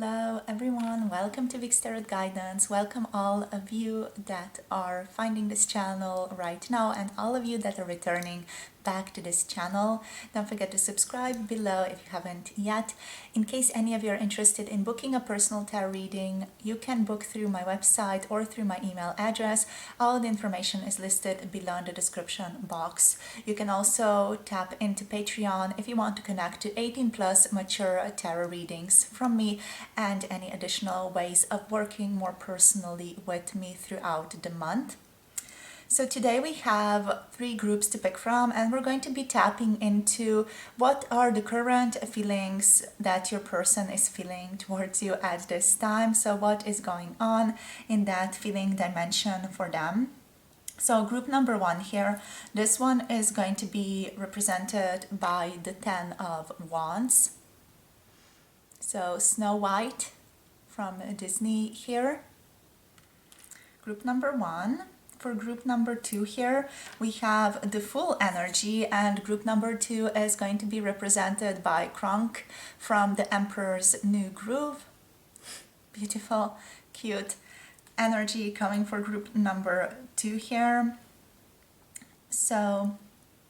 Hello everyone, welcome to Big Tarot Guidance. Welcome all of you that are finding this channel right now and all of you that are returning back to this channel. Don't forget to subscribe below if you haven't yet. In case any of you are interested in booking a personal tarot reading, you can book through my website or through my email address. All the information is listed below in the description box. You can also tap into Patreon if you want to connect to 18 plus mature tarot readings from me and any additional ways of working more personally with me throughout the month. So today we have 3 groups to pick from, and we're going to be tapping into what are the current feelings that your person is feeling towards you at this time. So what is going on in that feeling dimension for them. So group number 1 here, this one is going to be represented by the 10 of Wands. So Snow White from Disney here. Group number 1. For group number 2 here, we have the Fool energy, and group number 2 is going to be represented by Kronk from the Emperor's New Groove. Beautiful, cute energy coming for group number 2 here. So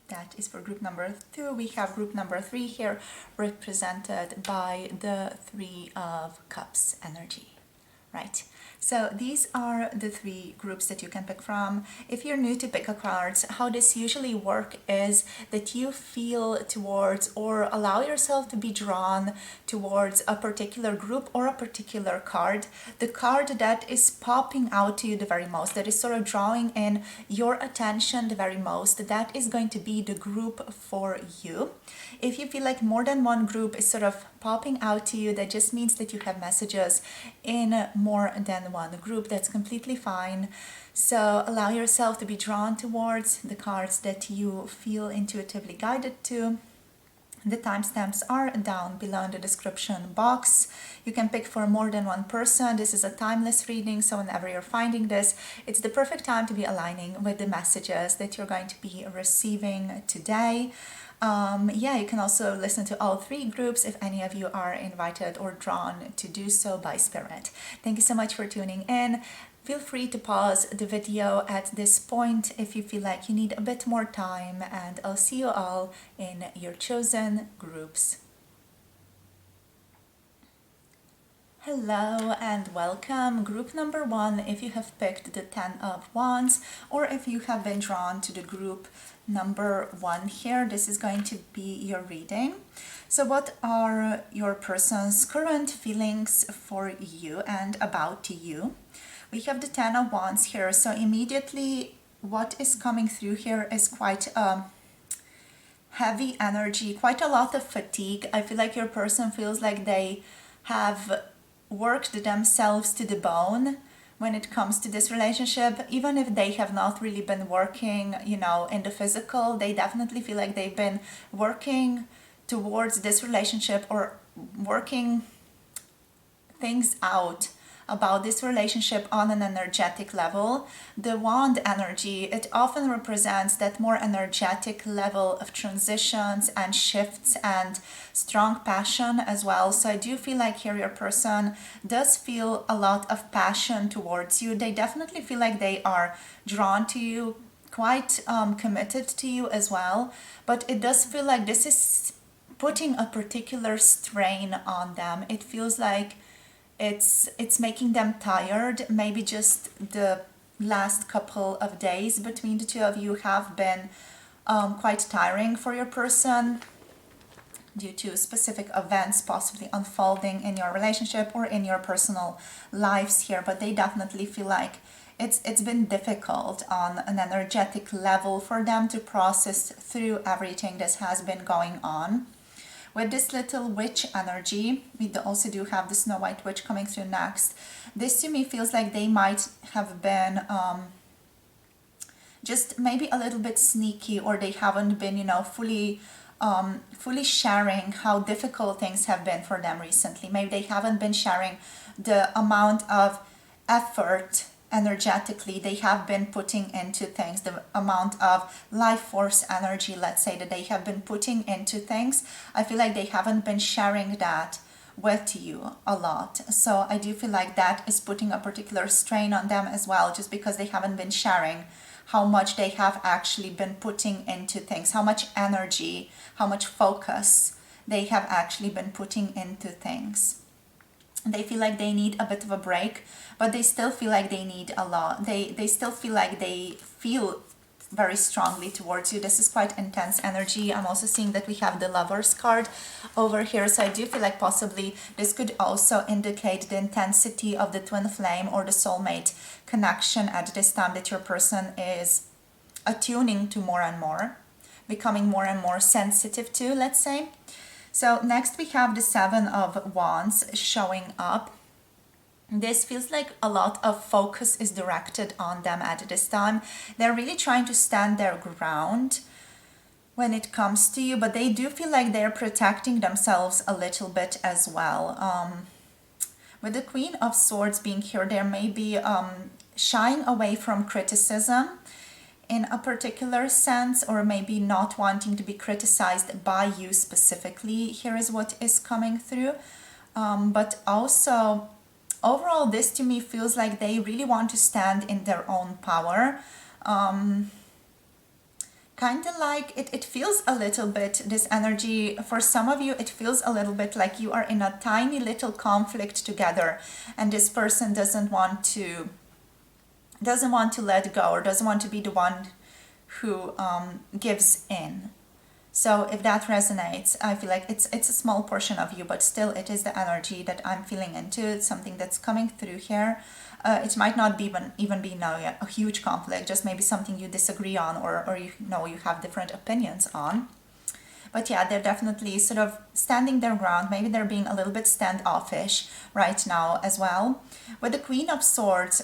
that is for group number 2. We have group number 3 here represented by the 3 of Cups energy. Right, so these are the 3 groups that you can pick from. If you're new to pick a cards, how this usually work is that you feel towards or allow yourself to be drawn towards a particular group or a particular card. The card that is popping out to you the very most, that is sort of drawing in your attention the very most, that is going to be the group for you. If you feel like more than one group is sort of popping out to you, that just means that you have messages in more than one group. That's completely fine. So allow yourself to be drawn towards the cards that you feel intuitively guided to. The timestamps are down below in the description box. You can pick for more than one person. This is a timeless reading, so whenever you're finding this, it's the perfect time to be aligning with the messages that you're going to be receiving today. You can also listen to all 3 groups if any of you are invited or drawn to do so by Spirit. Thank you so much for tuning in. Feel free to pause the video at this point if you feel like you need a bit more time, and I'll see you all in your chosen groups. Hello and welcome. Group number 1, if you have picked the 10 of Wands, or if you have been drawn to the group number 1 here, this is going to be your reading. So what are your person's current feelings for you and about you? We have the 10 of Wands here, so immediately what is coming through here is quite a heavy energy, quite a lot of fatigue. I feel like your person feels like they have worked themselves to the bone when it comes to this relationship. Even if they have not really been working, in the physical, they definitely feel like they've been working towards this relationship or working things out about this relationship on an energetic level. The Wand energy, it often represents that more energetic level of transitions and shifts and strong passion as well. So I do feel like here your person does feel a lot of passion towards you. They definitely feel like they are drawn to you, quite committed to you as well. But it does feel like this is putting a particular strain on them. It feels like it's making them tired. Maybe just the last couple of days between the 2 of you have been quite tiring for your person due to specific events possibly unfolding in your relationship or in your personal lives here. But they definitely feel like it's been difficult on an energetic level for them to process through everything that has been going on. With this little witch energy, we also do have the Snow White witch coming through next. This to me feels like they might have been just maybe a little bit sneaky, or they haven't been, fully sharing how difficult things have been for them recently. Maybe they haven't been sharing the amount of effort energetically they have been putting into things, the amount of life force energy, let's say, that they have been putting into things. I feel like they haven't been sharing that with you a lot. So I do feel like that is putting a particular strain on them as well, just because they haven't been sharing how much they have actually been putting into things, how much energy, how much focus they have actually been putting into things. They feel like they need a bit of a break, but they still feel like they need a lot. They still feel like they feel very strongly towards you. This is quite intense energy. I'm also seeing that we have the Lovers card over here, so I do feel like possibly this could also indicate the intensity of the twin flame or the soulmate connection at this time that your person is attuning to more and more, becoming more and more sensitive to, let's say. So next we have the Seven of Wands showing up. This feels like a lot of focus is directed on them at this time. They're really trying to stand their ground when it comes to you, but they do feel like they're protecting themselves a little bit as well. With the Queen of Swords being here, there may be shying away from criticism in a particular sense, or maybe not wanting to be criticized by you specifically. Here is what is coming through. But also, overall, this to me feels like they really want to stand in their own power. Kind of like it feels a little bit, this energy, for some of you, it feels a little bit like you are in a tiny little conflict together, and this person doesn't want to let go, or doesn't want to be the one who gives in. So if that resonates, I feel like it's a small portion of you, but still it is the energy that I'm feeling into. It's something that's coming through here. It might not be even be now a huge conflict, just maybe something you disagree on, or you have different opinions on. But yeah, they're definitely sort of standing their ground. Maybe they're being a little bit standoffish right now as well. With the Queen of Swords,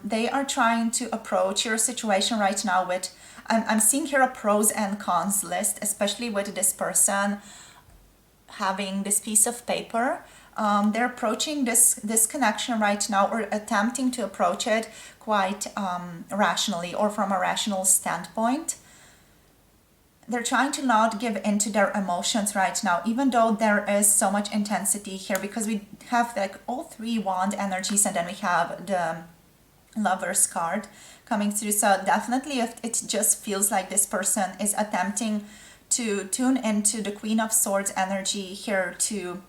they are trying to approach your situation right now with, I'm seeing here a pros and cons list, especially with this person having this piece of paper. They're approaching this connection right now, or attempting to approach it quite rationally, or from a rational standpoint. They're trying to not give into their emotions right now, even though there is so much intensity here, because we have like all three wand energies, and then we have the Lovers card coming through. So definitely it just feels like this person is attempting to tune into the Queen of Swords energy here, to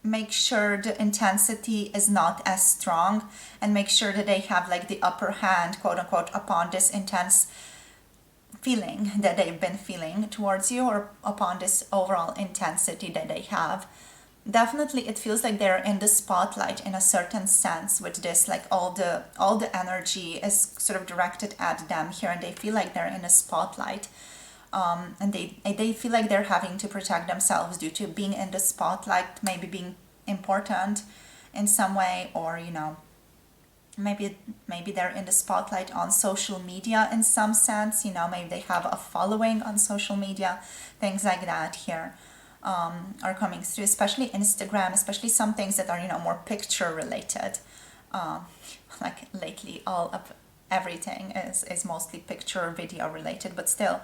make sure the intensity is not as strong, and make sure that they have like the upper hand, quote unquote, upon this intense feeling that they've been feeling towards you, or upon this overall intensity that they have. Definitely it feels like they're in the spotlight in a certain sense with this, like all the energy is sort of directed at them here, and they feel like they're in a spotlight. And they feel like they're having to protect themselves due to being in the spotlight, maybe being important in some way, or maybe they're in the spotlight on social media in some sense, maybe they have a following on social media, things like that here are coming through, especially Instagram, especially some things that are more picture related. Like lately all of everything is mostly picture video related, but still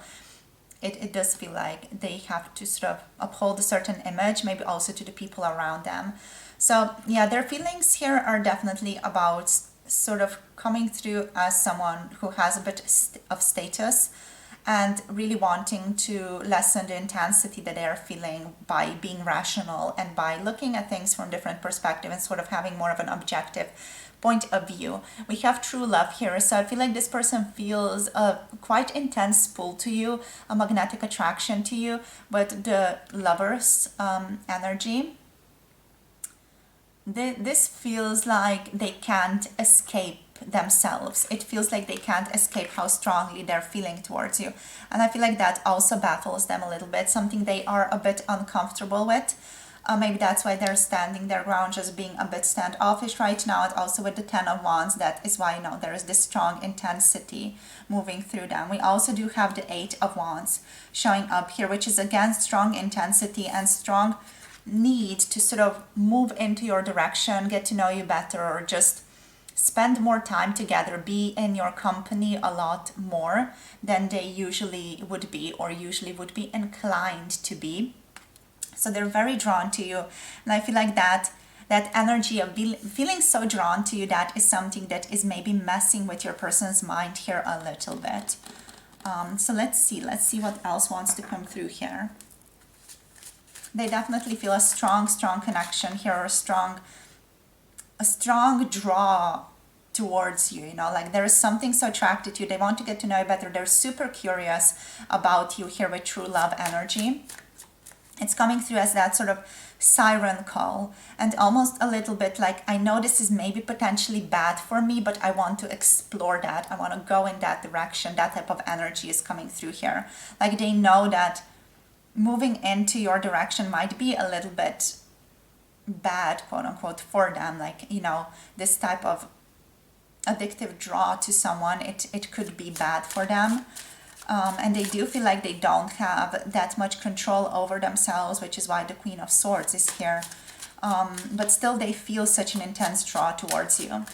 it does feel like they have to sort of uphold a certain image, maybe also to the people around them. So yeah, their feelings here are definitely about sort of coming through as someone who has a bit of status, and really wanting to lessen the intensity that they are feeling by being rational, and by looking at things from different perspectives, and sort of having more of an objective point of view. We have true love here, so I feel like this person feels a quite intense pull to you, a magnetic attraction to you. But the Lovers energy, this feels like they can't escape themselves. It feels like they can't escape how strongly they're feeling towards you, and I feel like that also baffles them a little bit, something they are a bit uncomfortable with. Maybe that's why they're standing their ground, just being a bit standoffish right now. And also with the Ten of Wands, that is why there is this strong intensity moving through them. We also do have the Eight of Wands showing up here, which is again strong intensity and strong need to sort of move into your direction, get to know you better, or just spend more time together, be in your company a lot more than they usually would be, or usually would be inclined to be. So they're very drawn to you. And I feel like that energy of feeling so drawn to you, that is something that is maybe messing with your person's mind here a little bit. So let's see what else wants to come through here. They definitely feel a strong connection here, or a strong draw towards you, you know, like there is something so attracted to you. They want to get to know you better. They're super curious about you here with true love energy. It's coming through as that sort of siren call, and almost a little bit like, I know this is maybe potentially bad for me, but I want to explore that. I want to go in that direction. That type of energy is coming through here. Like they know that moving into your direction might be a little bit bad, quote unquote, for them. Like, you know, this type of addictive draw to someone, it could be bad for them. And they do feel like they don't have that much control over themselves, which is why the Queen of Swords is here. But still they feel such an intense draw towards you.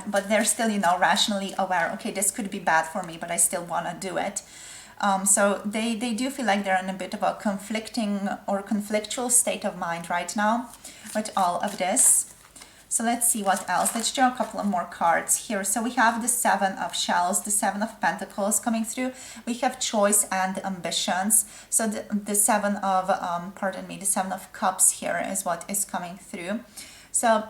But they're still, you know, rationally aware, okay, this could be bad for me, but I still want to do it. So they do feel like they're in a bit of a conflicting or conflictual state of mind right now with all of this. So let's see what else. Let's draw a couple of more cards here. So we have the Seven of Shells, the Seven of Pentacles coming through. We have choice and ambitions. So the Seven of, the Seven of Cups here is what is coming through. So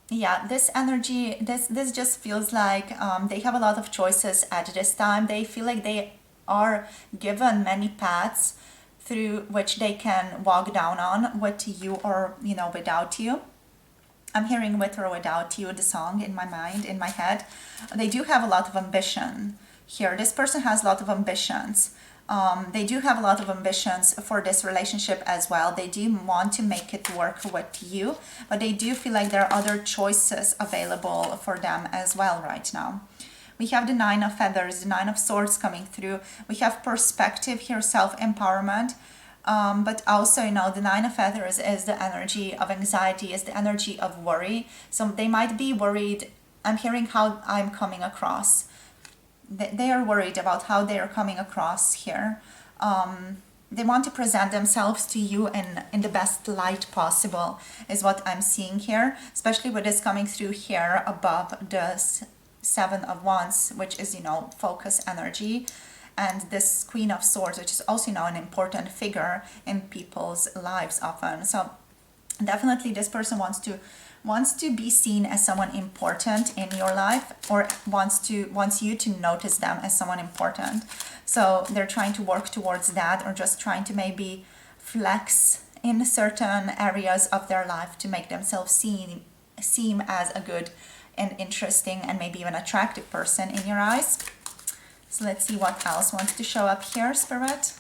yeah, this energy, this just feels like they have a lot of choices at this time. They feel like they are given many paths through which they can walk down on, with you or, you know, without you. I'm hearing With or Without You, the song, in my mind, in my head. They do have a lot of ambition here. This person has a lot of ambitions. They do have a lot of ambitions for this relationship as well. They do want to make it work with you, but they do feel like there are other choices available for them as well right now. We have the Nine of Feathers, the Nine of Swords coming through. We have perspective here, self-empowerment. But also, you know, the Nine of Feathers is the energy of anxiety, is the energy of worry. So they might be worried. I'm hearing how I'm coming across. They are worried about how they are coming across here. They want to present themselves to you in the best light possible, is what I'm seeing here, especially with this coming through here above the Seven of Wands, which is, you know, focus energy. And this Queen of Swords, which is also, you know, an important figure in people's lives often. So definitely this person wants to be seen as someone important in your life, or wants you to notice them as someone important. So they're trying to work towards that, or just trying to maybe flex in certain areas of their life to make themselves seem as a good and interesting and maybe even attractive person in your eyes. So let's see what else wants to show up here, Spirit.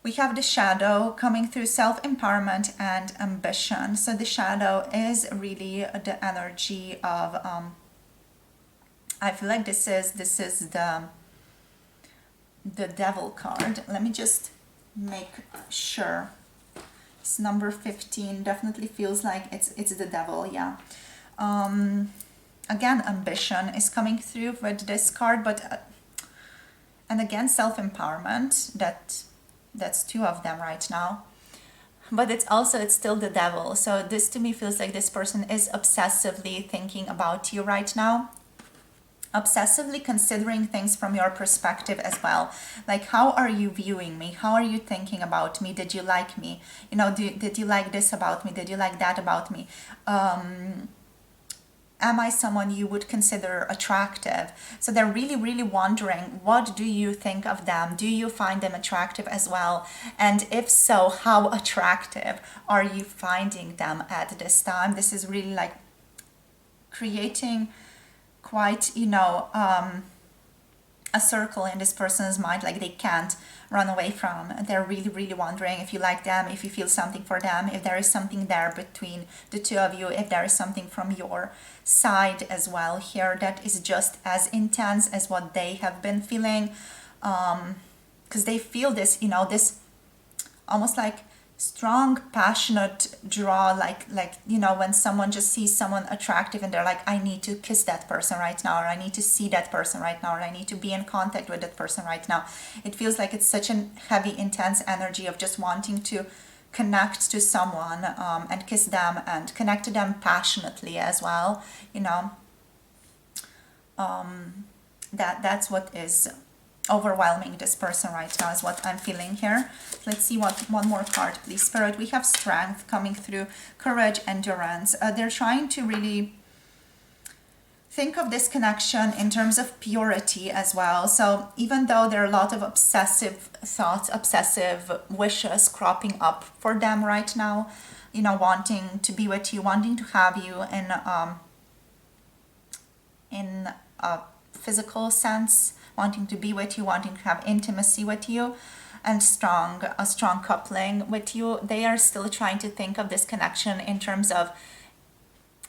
We have the Shadow coming through, self-empowerment and ambition. So the Shadow is really the energy of, I feel like this is the Devil card. Let me just make sure. It's number 15. Definitely feels like it's the Devil, yeah. Again, ambition is coming through with this card, but and again, self-empowerment. That's two of them right now. But it's still the Devil. So this to me feels like this person is obsessively thinking about you right now. Obsessively considering things from your perspective as well. Like, how are you viewing me? How are you thinking about me? Did you like me? You know, did you like this about me? Did you like that about me? Am I someone you would consider attractive? So they're really, really wondering, what do you think of them? Do you find them attractive as well? And if so, how attractive are you finding them at this time? This is really like creating quite, you know, a circle in this person's mind, like they can't run away from. They're really, really wondering if you like them, if you feel something for them, if there is something there between the two of you, if there is something from your side as well here that is just as intense as what they have been feeling. Because they feel this, you know, this almost like strong, passionate draw, like you know, when someone just sees someone attractive and they're like, I need to kiss that person right now, or I need to see that person right now, or I need to be in contact with that person right now. It feels like it's such a heavy, intense energy of just wanting to connect to someone, and kiss them and connect to them passionately as well, you know. That's what is overwhelming this person right now, is what I'm feeling here. Let's see one more card, please, Spirit. We have strength coming through, courage, endurance. They're trying to really think of this connection in terms of purity as well. So even though there are a lot of obsessive thoughts, obsessive wishes cropping up for them right now, you know, wanting to be with you, wanting to have you in a physical sense, wanting to be with you, wanting to have intimacy with you, and a strong coupling with you. They are still trying to think of this connection in terms of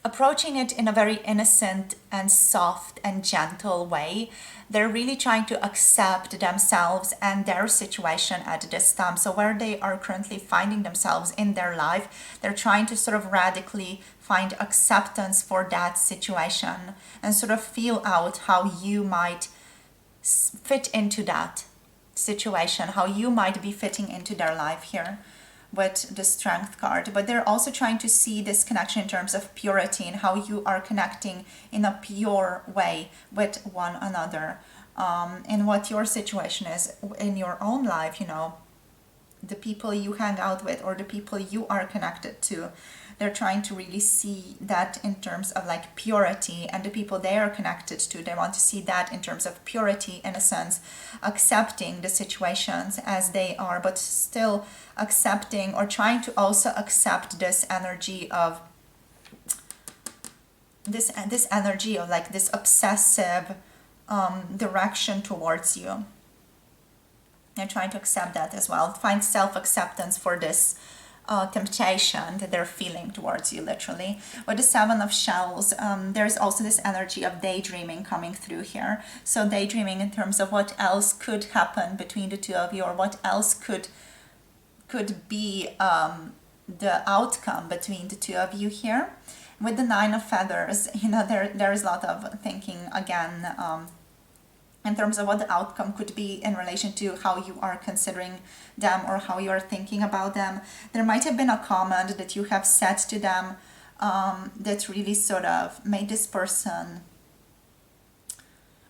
approaching it in a very innocent and soft and gentle way. They're really trying to accept themselves and their situation at this time. So where they are currently finding themselves in their life, they're trying to sort of radically find acceptance for that situation and sort of feel out how you might fit into that situation, how you might be fitting into their life here with the Strength card. But they're also trying to see this connection in terms of purity and how you are connecting in a pure way with one another, and what your situation is in your own life, you know, the people you hang out with or the people you are connected to. They're trying to really see that in terms of like purity, and the people they are connected to, they want to see that in terms of purity, in a sense, accepting the situations as they are, but still accepting or trying to also accept this energy of this energy of like this obsessive direction towards you. They're trying to accept that as well, find self-acceptance for this temptation that they're feeling towards you, literally. With the Seven of Shells, there's also this energy of daydreaming coming through here. So daydreaming in terms of what else could happen between the two of you, or what else could be the outcome between the two of you here. With the Nine of Feathers, you know, there's a lot of thinking again, in terms of what the outcome could be in relation to how you are considering them or how you are thinking about them. There might have been a comment that you have said to them that really sort of made this person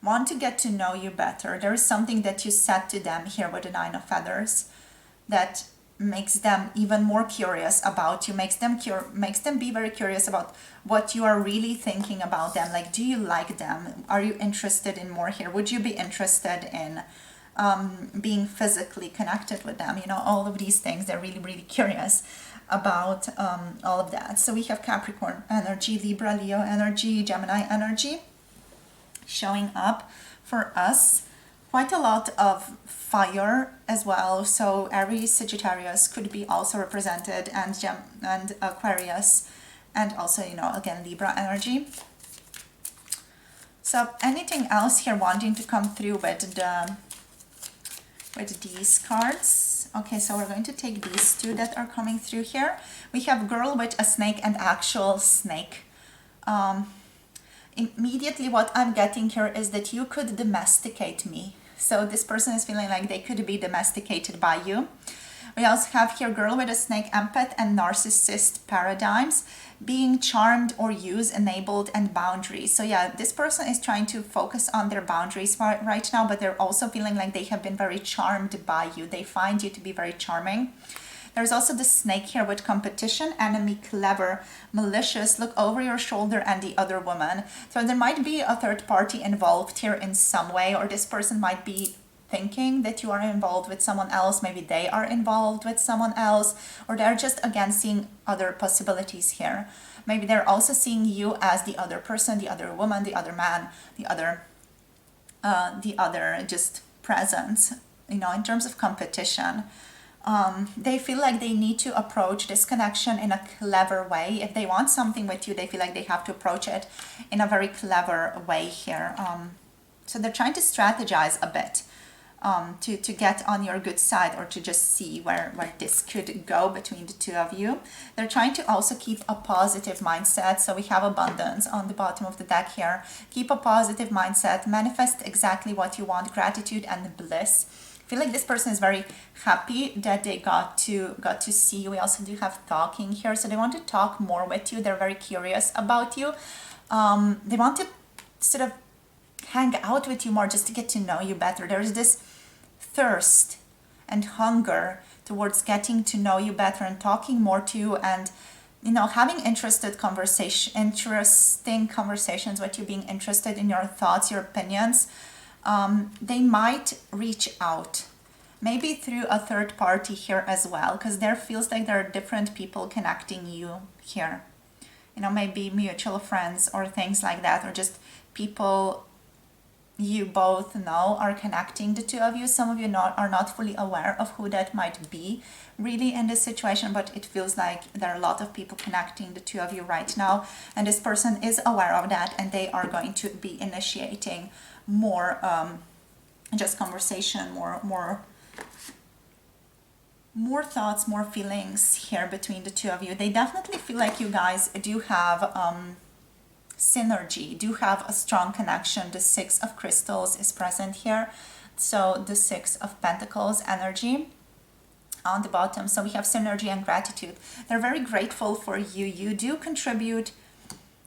want to get to know you better. There is something that you said to them here with the Nine of Feathers that makes them even more curious about you, makes them be very curious about what you are really thinking about them. Like, do you like them? Are you interested in more here? Would you be interested in being physically connected with them? You know, all of these things, they're really, really curious about all of that. So we have Capricorn energy, Libra, Leo energy, Gemini energy showing up for us. Quite a lot of fire as well. So Aries, Sagittarius could be also represented, and Aquarius, and also, you know, again, Libra energy. So anything else here wanting to come through with these cards? Okay, so we're going to take these two that are coming through here. We have girl with a snake and actual snake. Immediately what I'm getting here is that you could domesticate me. So this person is feeling like they could be domesticated by you. We also have here girl with a snake, empath, and narcissist paradigms, being charmed or used, enabled, and boundaries. So yeah, this person is trying to focus on their boundaries right now, but they're also feeling like they have been very charmed by you. They find you to be very charming. There's also the snake here with competition, enemy, clever, malicious, look over your shoulder, and the other woman. So there might be a third party involved here in some way, or this person might be thinking that you are involved with someone else. Maybe they are involved with someone else, or they're just again seeing other possibilities here. Maybe they're also seeing you as the other person, the other woman, the other man, the other just presence, you know, in terms of competition. They feel like they need to approach this connection in a clever way. If they want something with you, they feel like they have to approach it in a very clever way here. So they're trying to strategize a bit to get on your good side, or to just see where this could go between the two of you. They're trying to also keep a positive mindset. So we have abundance on the bottom of the deck here. Keep a positive mindset, manifest exactly what you want, gratitude and bliss. I feel like this person is very happy that they got to see you. We also do have talking here, so they want to talk more with you. They're very curious about you. They want to sort of hang out with you more, just to get to know you better. There's this thirst and hunger towards getting to know you better and talking more to you, and having interesting conversations with you, being interested in your thoughts, your opinions. They might reach out, maybe through a third party here as well, because there feels like there are different people connecting you here. Maybe mutual friends or things like that, or just people you both know are connecting the two of you. Some of you are not fully aware of who that might be really in this situation, but it feels like there are a lot of people connecting the two of you right now, and this person is aware of that, and they are going to be initiating more just conversation, more thoughts, more feelings here between the two of you. They definitely feel like you guys do have synergy, do have a strong connection. The Six of Crystals is present here, so the Six of Pentacles energy on the bottom. So we have synergy and gratitude. They're very grateful for you. You do contribute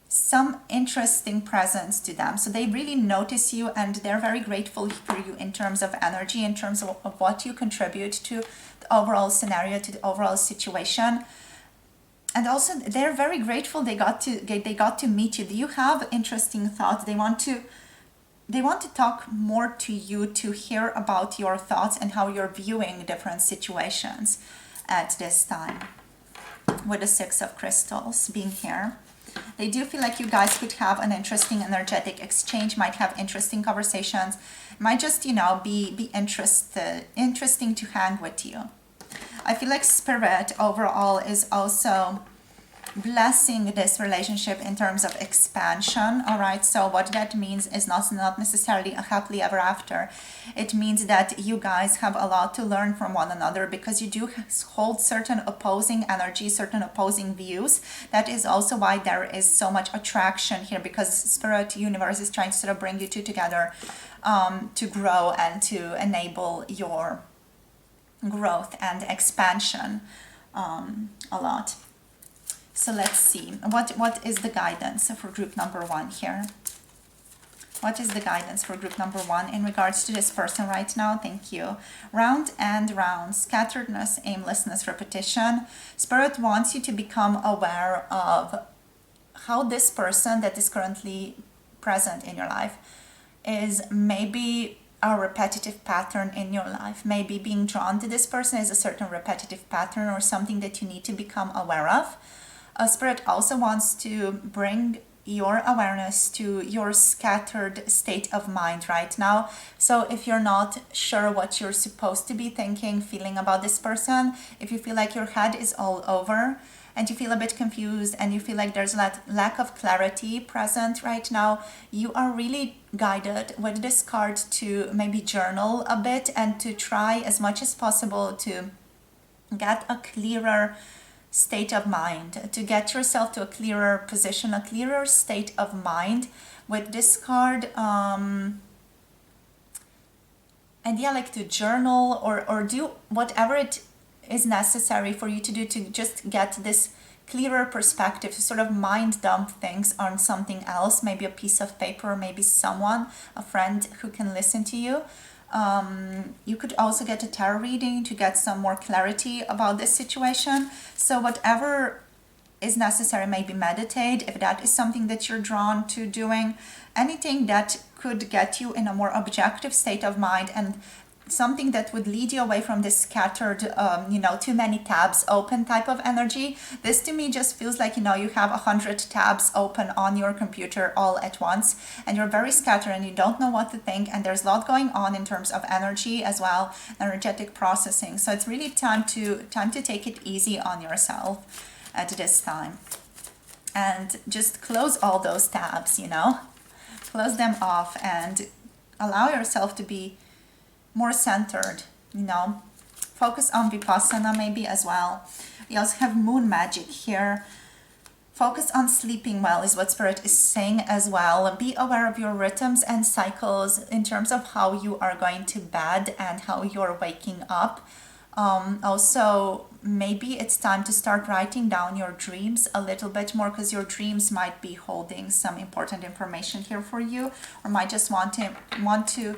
some interesting presence to them, so they really notice you, and they're very grateful for you in terms of energy, in terms of what you contribute to the overall scenario, to the overall situation. And also they're very grateful they got to meet you. Do you have interesting thoughts? They want to talk more to you, to hear about your thoughts and how you're viewing different situations at this time, with the Six of Crystals being here. They do feel like you guys could have an interesting energetic exchange, might have interesting conversations, might just, be interesting to hang with you. I feel like Spirit overall is also blessing this relationship in terms of expansion. All right, so what that means is not necessarily a happily ever after. It means that you guys have a lot to learn from one another, because you do hold certain opposing energies, certain opposing views. That is also why there is so much attraction here, because Spirit Universe is trying to sort of bring you two together to grow and to enable your growth and expansion a lot. So let's see, what is the guidance for group number one here? What is the guidance for group number one in regards to this person right now? Thank you. Round and round, scatteredness, aimlessness, repetition. Spirit wants you to become aware of how this person that is currently present in your life is maybe a repetitive pattern in your life. Maybe being drawn to this person is a certain repetitive pattern, or something that you need to become aware of. Spirit also wants to bring your awareness to your scattered state of mind right now. So if you're not sure what you're supposed to be thinking, feeling about this person, if you feel like your head is all over and you feel a bit confused and you feel like there's a lack of clarity present right now, you are really guided with this card to maybe journal a bit and to try as much as possible to get a clearer state of mind, to get yourself to a clearer position, a clearer state of mind with this card. And yeah, like to journal or do whatever it is necessary for you to do to just get this clearer perspective, to sort of mind dump things on something else, maybe a piece of paper, maybe someone, a friend who can listen to you. You could also get a tarot reading to get some more clarity about this situation. So whatever is necessary, maybe meditate if that is something that you're drawn to doing. Anything that could get you in a more objective state of mind and something that would lead you away from this scattered, too many tabs open type of energy. This to me just feels like, you have 100 tabs open on your computer all at once, and you're very scattered and you don't know what to think, and there's a lot going on in terms of energy as well, energetic processing. So it's really time to take it easy on yourself at this time. And just close all those tabs, close them off and allow yourself to be more centered, you know. Focus on Vipassana maybe as well. We also have moon magic here. Focus on sleeping well is what Spirit is saying as well. Be aware of your rhythms and cycles in terms of how you are going to bed and how you're waking up. Also, maybe it's time to start writing down your dreams a little bit more, because your dreams might be holding some important information here for you, or might just want to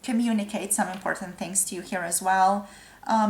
communicate some important things to you here as well.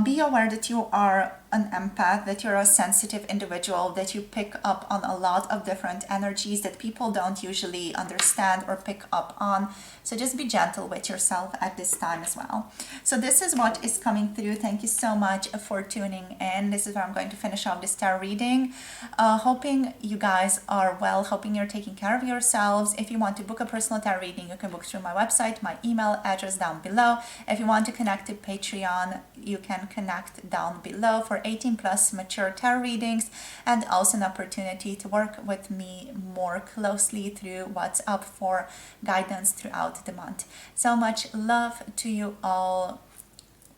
Be aware that you are an empath, that you're a sensitive individual, that you pick up on a lot of different energies that people don't usually understand or pick up on. So just be gentle with yourself at this time as well. So this is what is coming through. Thank you so much for tuning in. This is where I'm going to finish off this tarot reading. Hoping you guys are well, hoping you're taking care of yourselves. If you want to book a personal tarot reading, you can book through my website, my email address down below. If you want to connect to Patreon, you can connect down below for 18 plus mature tarot readings, and also an opportunity to work with me more closely through WhatsApp for guidance throughout the month. So much love to you all.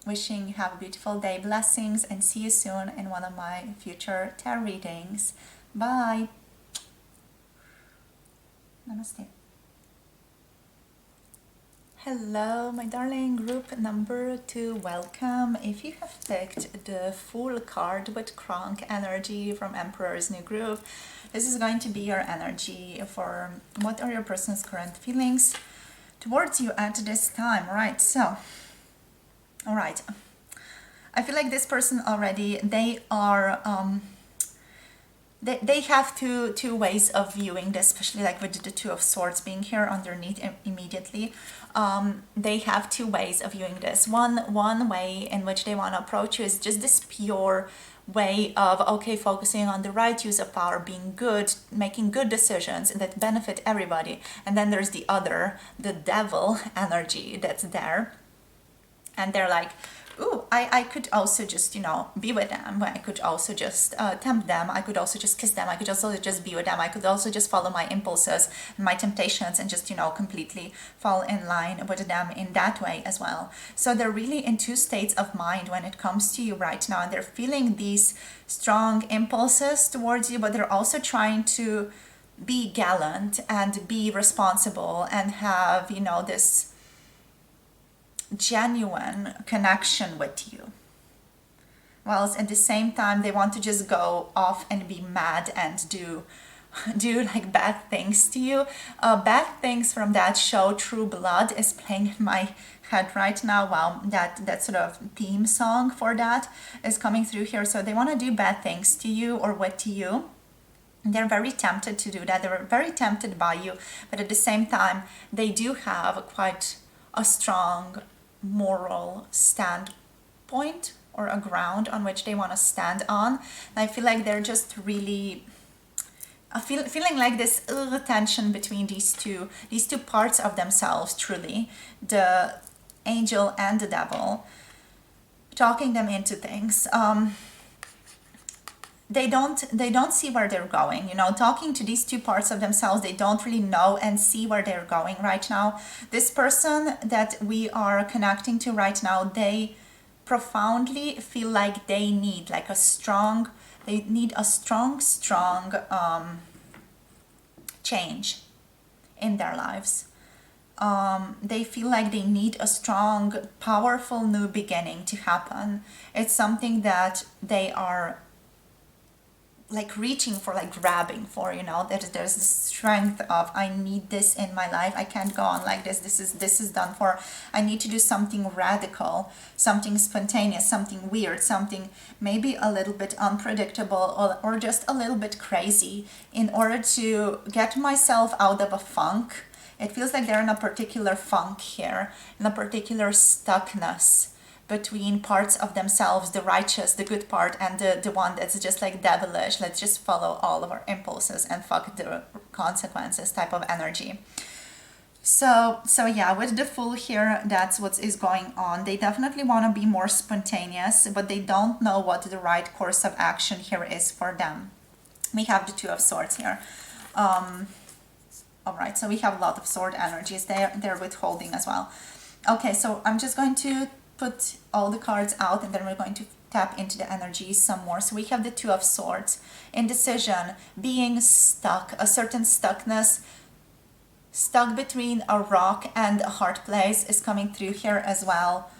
Wishing you have a beautiful day. Blessings, and see you soon in one of my future tarot readings. Bye. Namaste. Hello, my darling, group number 2, welcome. If you have picked the Fool card with Kronk energy from Emperor's New Groove, this is going to be your energy for what are your person's current feelings towards you at this time. Right, so, all right. I feel like this person already, they are... They have two ways of viewing this, especially like with the Two of Swords being here underneath immediately. They have two ways of viewing this. One way in which they want to approach you is just this pure way of, okay, focusing on the right use of power, being good, making good decisions that benefit everybody. And then there's the other, the devil energy that's there. And they're like, ooh, I could also just, you know, be with them. I could also just tempt them. I could also just kiss them. I could also just be with them. I could also just follow my impulses, my temptations, and just, you know, completely fall in line with them in that way as well. So they're really in two states of mind when it comes to you right now. And they're feeling these strong impulses towards you, but they're also trying to be gallant and be responsible and have, you know, this genuine connection with you, whilst at the same time they want to just go off and be mad and do like bad things to you. Bad things from that show True Blood is playing in my head right now. Wow, that sort of theme song for that is coming through here. So they want to do bad things to you or with you. They're very tempted to do that. They're very tempted by you, but at the same time they do have quite a strong moral standpoint or a ground on which they want to stand on. And I feel like they're just really feeling like this tension between these two parts of themselves, truly, the angel and the devil, talking them into things. They don't see where they're going, you know, talking to these two parts of themselves. They don't really know and see where they're going right now. This person that we are connecting to right now, they profoundly feel like they need like a strong change in their lives. They feel like they need a strong, powerful new beginning to happen. It's something that they are like reaching for, like grabbing for, you know, that there's this strength of, I need this in my life. I can't go on like this. This is done for. I need to do something radical, something spontaneous, something weird, something maybe a little bit unpredictable or just a little bit crazy in order to get myself out of a funk. It feels like they're in a particular funk here, in a particular stuckness between parts of themselves, the righteous, the good part, and the one that's just like devilish. Let's just follow all of our impulses and fuck the consequences type of energy. So yeah, with the Fool here, that's what is going on. They definitely want to be more spontaneous, but they don't know what the right course of action here is for them. We have the Two of Swords here. All right, so we have a lot of sword energies. They're withholding as well. Okay, so I'm just going to put all the cards out and then we're going to tap into the energy some more. So we have the Two of Swords, indecision, being stuck, a certain stuckness, stuck between a rock and a hard place is coming through here as well.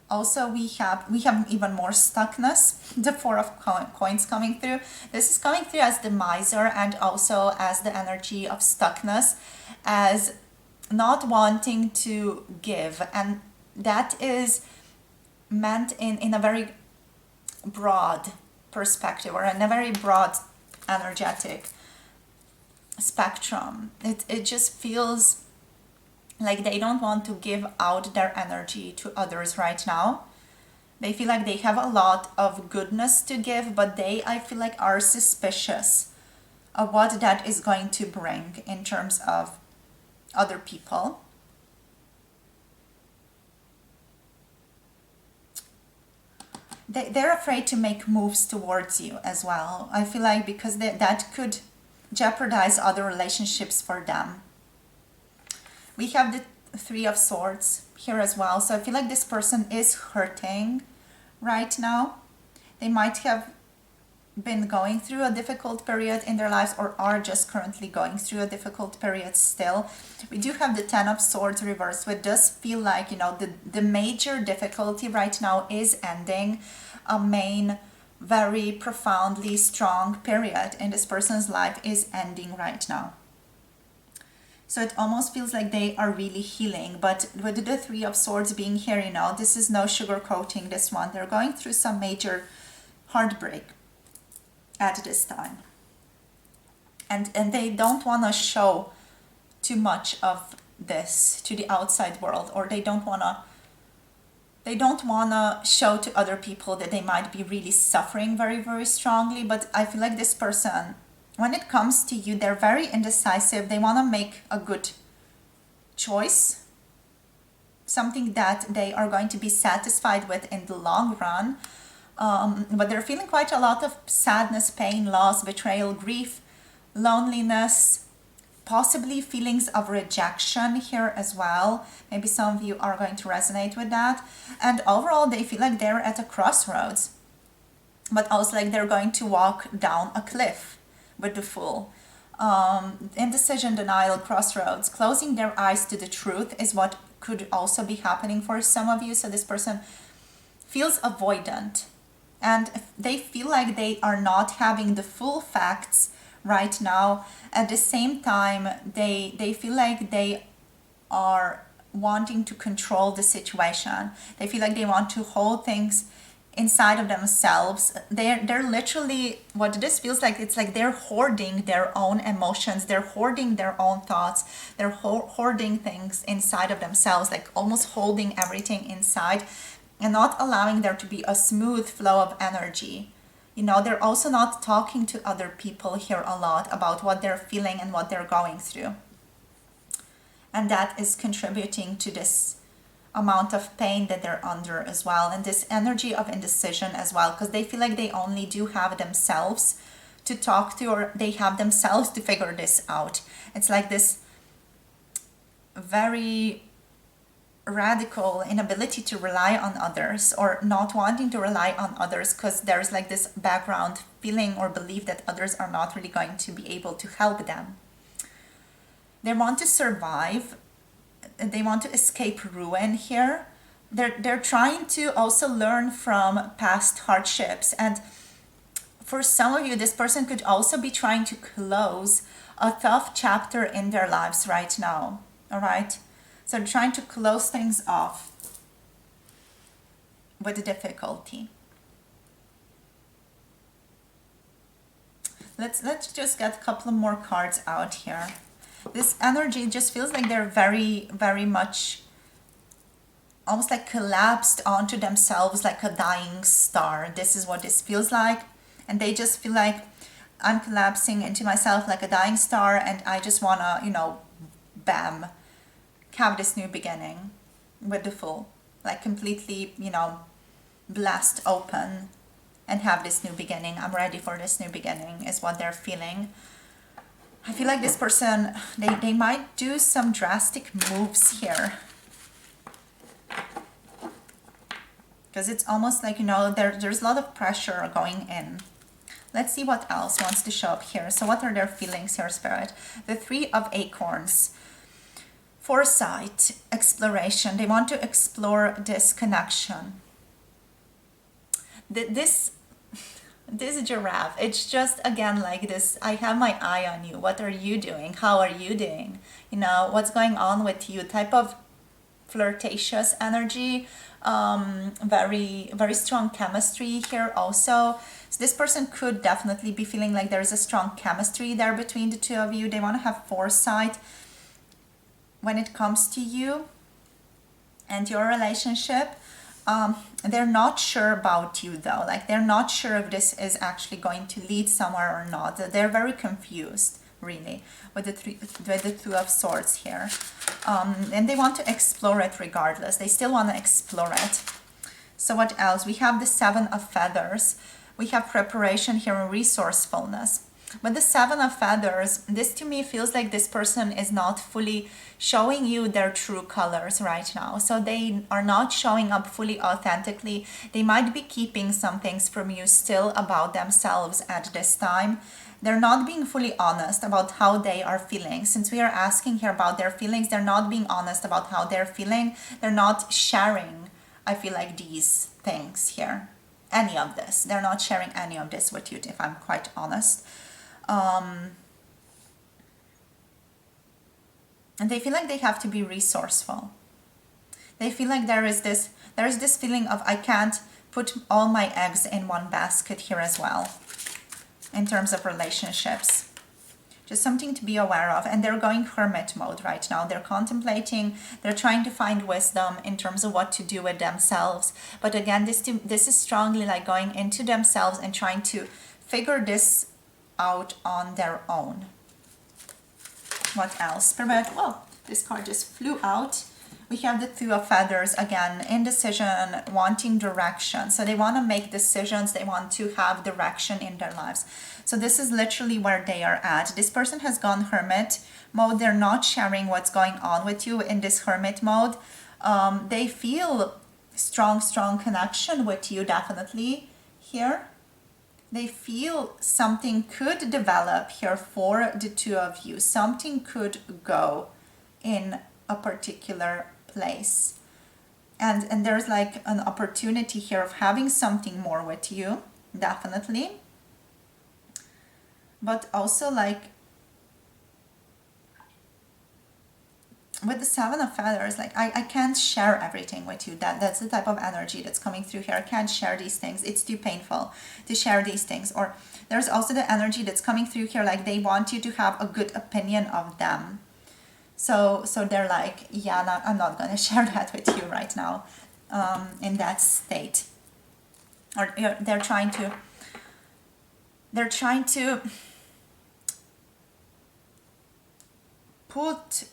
Also, we have even more stuckness, the Four of Coins coming through. This is coming through as the Miser and also as the energy of stuckness, as not wanting to give. And that is meant in a very broad perspective or in a very broad energetic spectrum. It just feels like they don't want to give out their energy to others right now. They feel like they have a lot of goodness to give, but they, I feel like, are suspicious of what that is going to bring in terms of other people. They're afraid to make moves towards you as well. I feel like because that could jeopardize other relationships for them. We have the Three of Swords here as well. So I feel like this person is hurting right now. They might have been going through a difficult period in their lives or are just currently going through a difficult period still. We do have the Ten of Swords reversed, which does feel like, you know, the major difficulty right now is ending. A main, very profoundly strong period in this person's life is ending right now. So it almost feels like they are really healing. But with the Three of Swords being here, you know, this is no sugarcoating this one. They're going through some major heartbreak at this time. And they don't want to show too much of this to the outside world, or they don't want to show to other people that they might be really suffering very, very strongly. But I feel like this person, when it comes to you, they're very indecisive. They want to make a good choice, something that they are going to be satisfied with in the long run. But they're feeling quite a lot of sadness, pain, loss, betrayal, grief, loneliness, possibly feelings of rejection here as well. Maybe some of you are going to resonate with that. And overall, they feel like they're at a crossroads, but also like they're going to walk down a cliff with the Fool. Indecision, denial, crossroads, closing their eyes to the truth is what could also be happening for some of you. So this person feels avoidant and they feel like they are not having the full facts right now. At the same time, they feel like they are wanting to control the situation. They feel like they want to hold things inside of themselves. They're literally, what this feels like, it's like they're hoarding their own emotions, they're hoarding their own thoughts, they're hoarding things inside of themselves, like almost holding everything inside and not allowing there to be a smooth flow of energy. You know, they're also not talking to other people here a lot about what they're feeling and what they're going through. And that is contributing to this amount of pain that they're under as well, and this energy of indecision as well, because they feel like they only do have themselves to talk to, or they have themselves to figure this out. It's like this very radical inability to rely on others, or not wanting to rely on others, because there's like this background feeling or belief that others are not really going to be able to help them. They want to survive. They want to escape ruin here. They're trying to also learn from past hardships. And for some of you, this person could also be trying to close a tough chapter in their lives right now. All right? So they're trying to close things off with difficulty. Let's just get a couple more cards out here. This energy just feels like they're very, very much almost like collapsed onto themselves like a dying star. This is what this feels like. And they just feel like, I'm collapsing into myself like a dying star, and I just want to, you know, bam, have this new beginning with the Fool. Like completely, you know, blast open and have this new beginning. I'm ready for this new beginning is what they're feeling. I feel like this person, they might do some drastic moves here. Because it's almost like, you know, there's a lot of pressure going in. Let's see what else wants to show up here. So what are their feelings here, Spirit? The Three of Acorns. Foresight, exploration. They want to explore this connection. This giraffe, it's just, again, like this, I have my eye on you. What are you doing? How are you doing? You know, what's going on with you? Type of flirtatious energy. Very, very strong chemistry here also. So this person could definitely be feeling like there's a strong chemistry there between the two of you. They want to have foresight when it comes to you and your relationship. They're not sure about you though. Like, they're not sure if this is actually going to lead somewhere or not. They're very confused, really, with the Two of Swords here. And they want to explore it regardless. They still want to explore it. So what else? We have the Seven of Feathers. We have preparation here and resourcefulness. But the Seven of Feathers, this to me feels like this person is not fully showing you their true colors right now. So they are not showing up fully authentically. They might be keeping some things from you still about themselves at this time. They're not being fully honest about how they are feeling. Since we are asking here about their feelings, they're not being honest about how they're feeling. They're not sharing, I feel like, these things here. Any of this. They're not sharing any of this with you, if I'm quite honest. And they feel like they have to be resourceful. They feel like there is this feeling of, I can't put all my eggs in one basket here as well. In terms of relationships, just something to be aware of. And they're going hermit mode right now. They're contemplating, they're trying to find wisdom in terms of what to do with themselves. But again, this is strongly like going into themselves and trying to figure this out on their own. What else? Well, this card just flew out. We have the Two of Feathers again, indecision, wanting direction. So they want to make decisions. They want to have direction in their lives. So this is literally where they are at. This person has gone hermit mode. They're not sharing what's going on with you in this hermit mode. They feel strong connection with you, definitely here. They feel something could develop here for the two of you. Something could go in a particular place. And there's like an opportunity here of having something more with you, definitely. But also, like, with the Seven of Feathers, like, I can't share everything with you. That's the type of energy that's coming through here. I can't share these things. It's too painful to share these things. Or there's also the energy that's coming through here, like they want you to have a good opinion of them. So they're like, yeah, I'm not going to share that with you right now, in that state. Or they're trying to put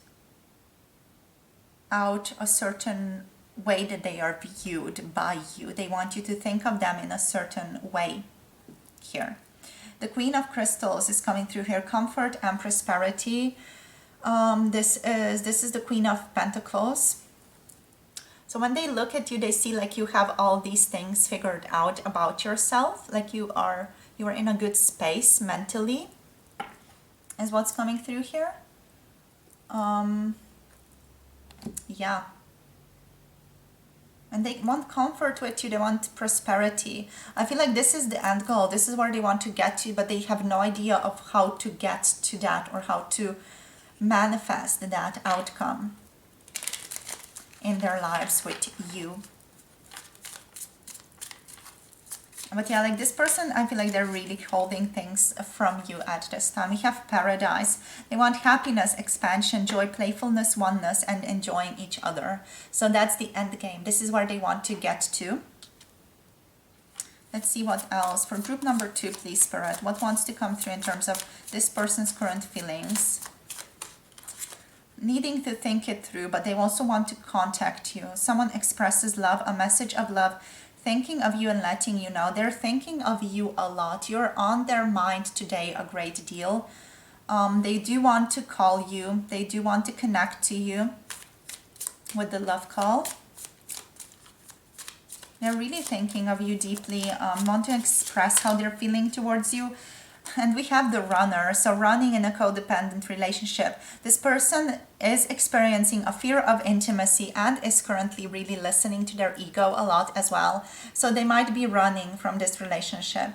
out a certain way that they are viewed by you. They want you to think of them in a certain way here. The Queen of Crystals is coming through here, comfort and prosperity. This is the Queen of Pentacles. So when they look at you, they see like you have all these things figured out about yourself, like you are in a good space mentally, is what's coming through here. Yeah. And they want comfort with you, they want prosperity. I feel like this is the end goal. This is where they want to get to, but they have no idea of how to get to that or how to manifest that outcome in their lives with you. But yeah, like this person, I feel like they're really holding things from you at this time. We have Paradise. They want happiness, expansion, joy, playfulness, oneness, and enjoying each other. So that's the end game. This is where they want to get to. Let's see what else. For group number 2, please, Spirit. What wants to come through in terms of this person's current feelings? Needing to think it through, but they also want to contact you. Someone expresses love, a message of love, thinking of you and letting you know. They're thinking of you a lot. You're on their mind today a great deal. They do want to call you. They do want to connect to you with the love call. They're really thinking of you deeply, want to express how they're feeling towards you. And we have the runner, so running in a codependent relationship. This person is experiencing a fear of intimacy and is currently really listening to their ego a lot as well. So they might be running from this relationship.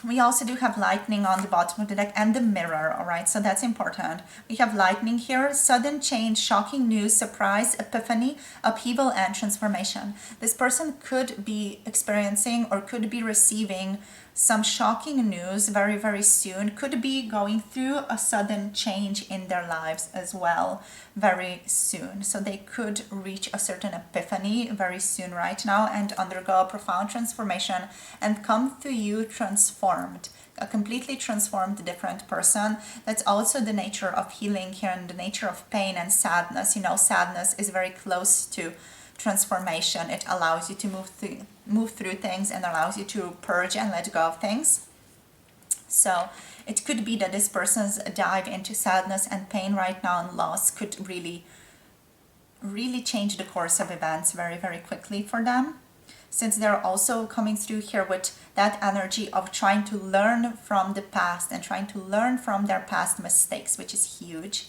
We also do have lightning on the bottom of the deck and the mirror, all right? So that's important. We have lightning here, sudden change, shocking news, surprise, epiphany, upheaval, and transformation. This person could be experiencing or could be receiving some shocking news very, very soon, could be going through a sudden change in their lives as well very soon. So they could reach a certain epiphany very soon right now and undergo a profound transformation and come to you transformed, a completely transformed, different person. That's also the nature of healing here and the nature of pain and sadness. You know, sadness is very close to transformation. It allows you to move through things and allows you to purge and let go of things. So it could be that this person's dive into sadness and pain right now and loss could really change the course of events very, very quickly for them, since they're also coming through here with that energy of trying to learn from the past and trying to learn from their past mistakes, which is huge.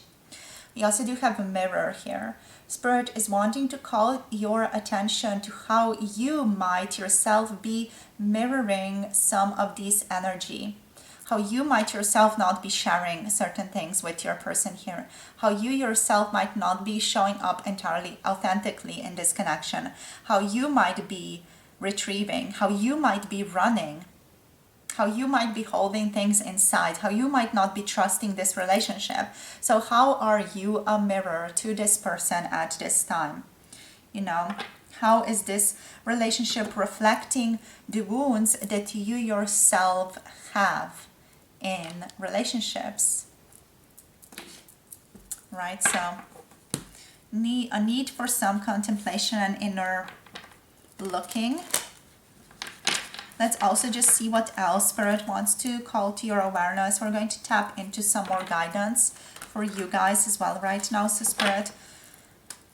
We also do have a mirror here. Spirit is wanting to call your attention to how you might yourself be mirroring some of this energy. How you might yourself not be sharing certain things with your person here. How you yourself might not be showing up entirely authentically in this connection. How you might be retrieving. How you might be running. How you might be holding things inside, how you might not be trusting this relationship. So how are you a mirror to this person at this time? You know, how is this relationship reflecting the wounds that you yourself have in relationships? Right, so a need for some contemplation and inner looking. Let's also just see what else Spirit wants to call to your awareness. We're going to tap into some more guidance for you guys as well right now. So Spirit,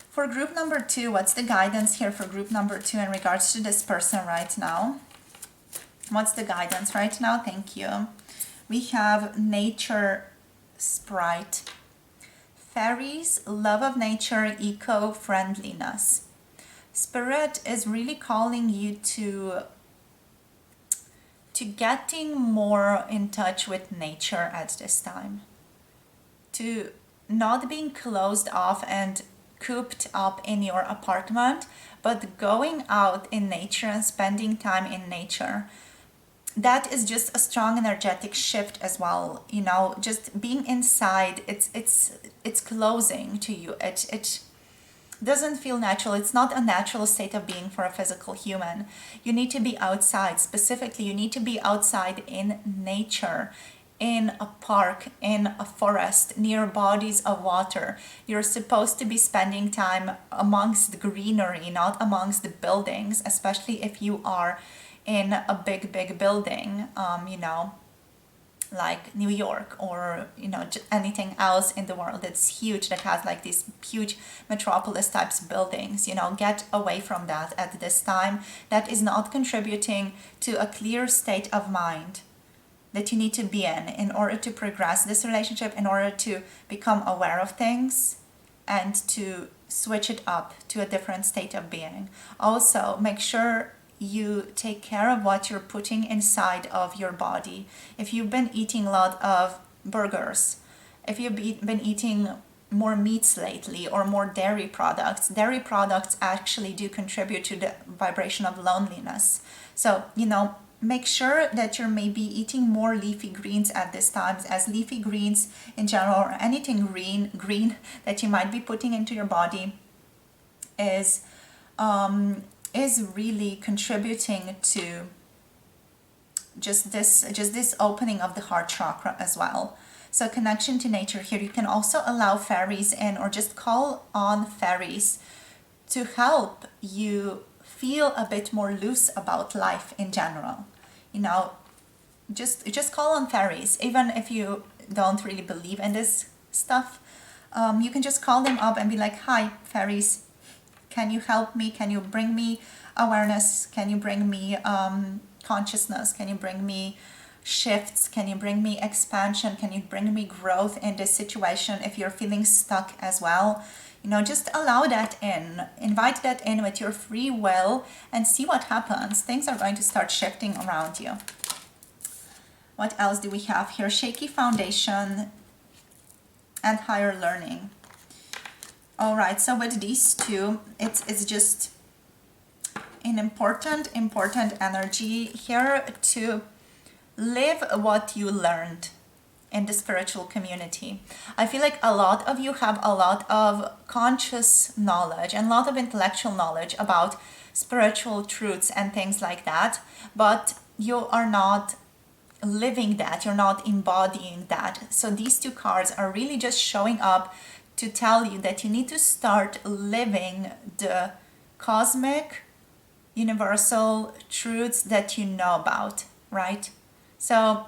for group number 2, what's the guidance here for group number 2 in regards to this person right now? What's the guidance right now? Thank you. We have nature sprite, fairies, love of nature, eco-friendliness. Spirit is really calling you to getting more in touch with nature at this time, to not being closed off and cooped up in your apartment, but going out in nature and spending time in nature. That is just a strong energetic shift as well. You know, just being inside, it's closing to you. It doesn't feel natural. It's not a natural state of being for a physical human. You need to be outside. Specifically, you need to be outside in nature, in a park, in a forest, near bodies of water. You're supposed to be spending time amongst the greenery, not amongst the buildings, especially if you are in a big building, you know, like New York or, you know, anything else in the world that's huge, that has like these huge metropolis types buildings. You know, get away from that at this time. That is not contributing to a clear state of mind that you need to be in order to progress this relationship, in order to become aware of things and to switch it up to a different state of being. Also, make sure you take care of what you're putting inside of your body. If you've been eating a lot of burgers, if you've been eating more meats lately or more dairy products actually do contribute to the vibration of loneliness. So, you know, make sure that you're maybe eating more leafy greens at this time, as leafy greens in general, or anything green that you might be putting into your body is really contributing to just this opening of the heart chakra as well. So connection to nature here. You can also allow fairies in, or just call on fairies to help you feel a bit more loose about life in general. You know, just call on fairies, even if you don't really believe in this stuff. You can just call them up and be like, hi fairies, can you help me? Can you bring me awareness? Can you bring me consciousness? Can you bring me shifts? Can you bring me expansion? Can you bring me growth in this situation? If you're feeling stuck as well, just allow that in, invite that in with your free will, and see what happens. Things are going to start shifting around you. What else do we have here? Shaky foundation and higher learning. All right, so with these two, it's just an important energy here to live what you learned in the spiritual community. I feel like a lot of you have a lot of conscious knowledge and a lot of intellectual knowledge about spiritual truths and things like that, but you are not living that, you're not embodying that. So these two cards are really just showing up to tell you that you need to start living the cosmic, universal truths that you know about, right? So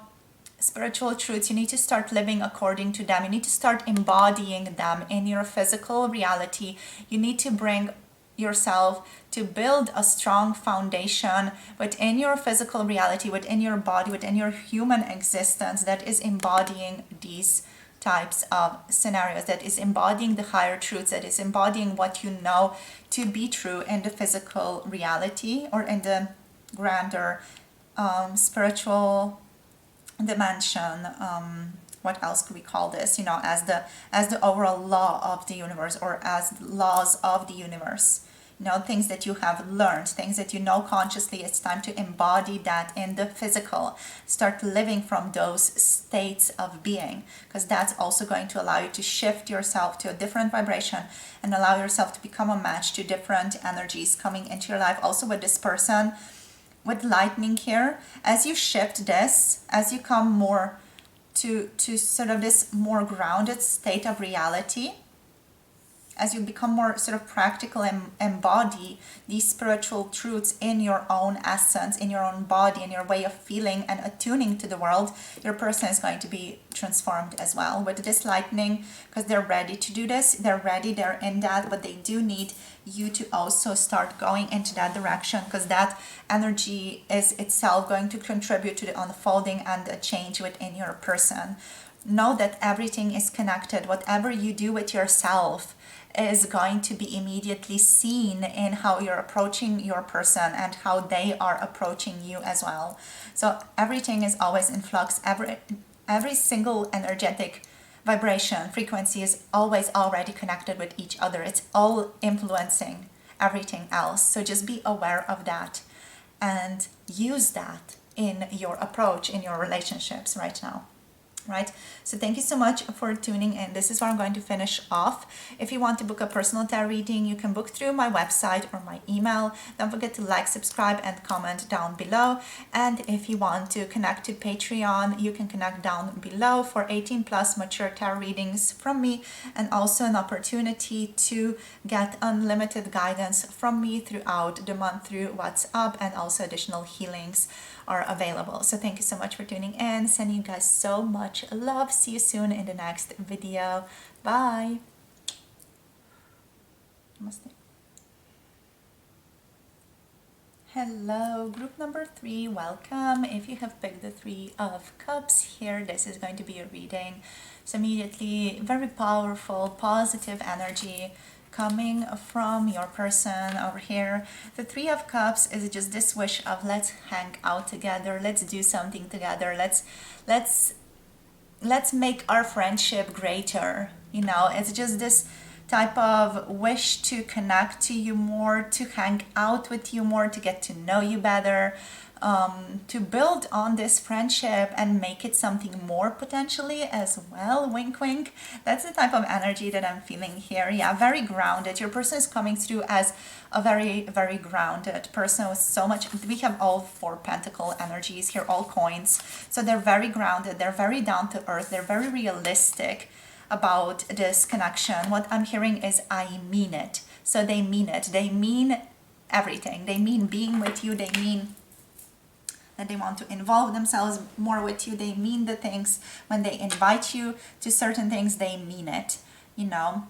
spiritual truths, you need to start living according to them. You need to start embodying them in your physical reality. You need to bring yourself to build a strong foundation within your physical reality, within your body, within your human existence that is embodying these types of scenarios, that is embodying the higher truths, that is embodying what you know to be true in the physical reality or in the grander spiritual dimension. What else could we call this? As the overall law of the universe, or as laws of the universe. Things that you have learned, things that you know consciously. It's time to embody that in the physical. Start living from those states of being, because that's also going to allow you to shift yourself to a different vibration and allow yourself to become a match to different energies coming into your life. Also with this person, with lightning here, as you shift this, as you come more to sort of this more grounded state of reality, as you become more sort of practical and embody these spiritual truths in your own essence, in your own body, in your way of feeling and attuning to the world, your person is going to be transformed as well. With this lightning, because they're ready to do this, they're ready, they're in that, but they do need you to also start going into that direction, because that energy is itself going to contribute to the unfolding and the change within your person. Know that everything is connected. Whatever you do with yourself is going to be immediately seen in how you're approaching your person and how they are approaching you as well. So everything is always in flux. Every single energetic vibration, frequency is always already connected with each other. It's all influencing everything else. So just be aware of that and use that in your approach, in your relationships right now. Right? So thank you so much for tuning in. This is where I'm going to finish off. If you want to book a personal tarot reading, you can book through my website or my email. Don't forget to like, subscribe, and comment down below. And if you want to connect to Patreon, you can connect down below for 18 plus mature tarot readings from me, and also an opportunity to get unlimited guidance from me throughout the month through WhatsApp, and also additional healings are available. So thank you so much for tuning in. Sending you guys so much love. See you soon in the next video. Bye. Namaste. Hello, group number 3, welcome. If you have picked the 3 of Cups here, this is going to be your reading. So immediately, very powerful, positive energy coming from your person over here. The 3 of Cups is just this wish of let's hang out together, let's do something together, let's make our friendship greater. It's just this type of wish to connect to you more, to hang out with you more, to get to know you better, to build on this friendship and make it something more potentially as well. Wink wink. That's the type of energy that I'm feeling here. Yeah, very grounded. Your person is coming through as a very, very grounded person with so much. We have all 4 pentacle energies here, all coins. So they're very grounded, they're very down to earth, they're very realistic about this connection. What I'm hearing is I mean it. So they mean it. They mean everything. They mean being with you. They mean that they want to involve themselves more with you. They mean the things. When they invite you to certain things, they mean it, you know.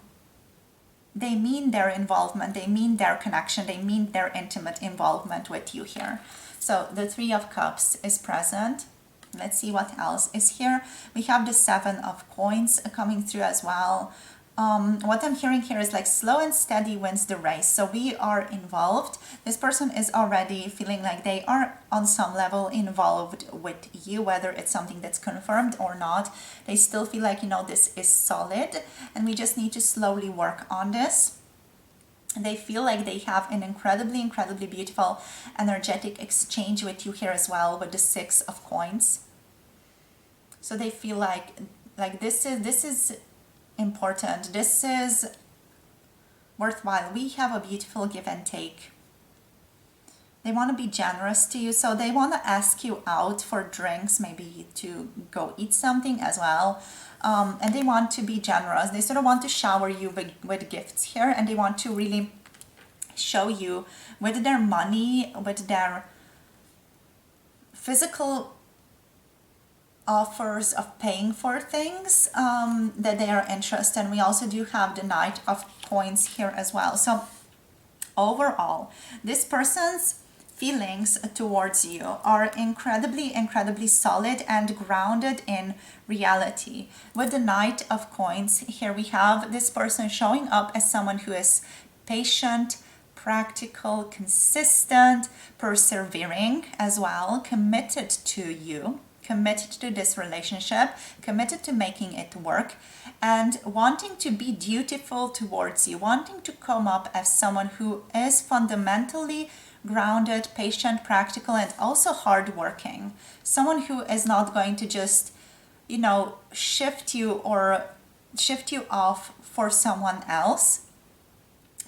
They mean their involvement, they mean their connection, they mean their intimate involvement with you here. So the Three of Cups is present. Let's see what else is here. We have the Seven of Coins coming through as well. What I'm hearing here is like slow and steady wins the race. So we are involved. This person is already feeling like they are on some level involved with you, whether it's something that's confirmed or not. They still feel like, you know, this is solid and we just need to slowly work on this. They feel like they have an incredibly beautiful energetic exchange with you here as well with the Six of Coins. So they feel like this is important. This is worthwhile. We have a beautiful give and take. They want to be generous to you, so they want to ask you out for drinks, maybe to go eat something as well. And they want to be generous. They sort of want to shower you with gifts here, and they want to really show you with their money, with their physical offers of paying for things that they are interested in. We also do have the Knight of Coins here as well. So overall, this person's feelings towards you are incredibly solid and grounded in reality. With the Knight of Coins, here we have this person showing up as someone who is patient, practical, consistent, persevering as well, committed to you, committed to this relationship, committed to making it work, and wanting to be dutiful towards you, wanting to come up as someone who is fundamentally grounded, patient, practical, and also hardworking. Someone who is not going to just, you know, shift you off for someone else,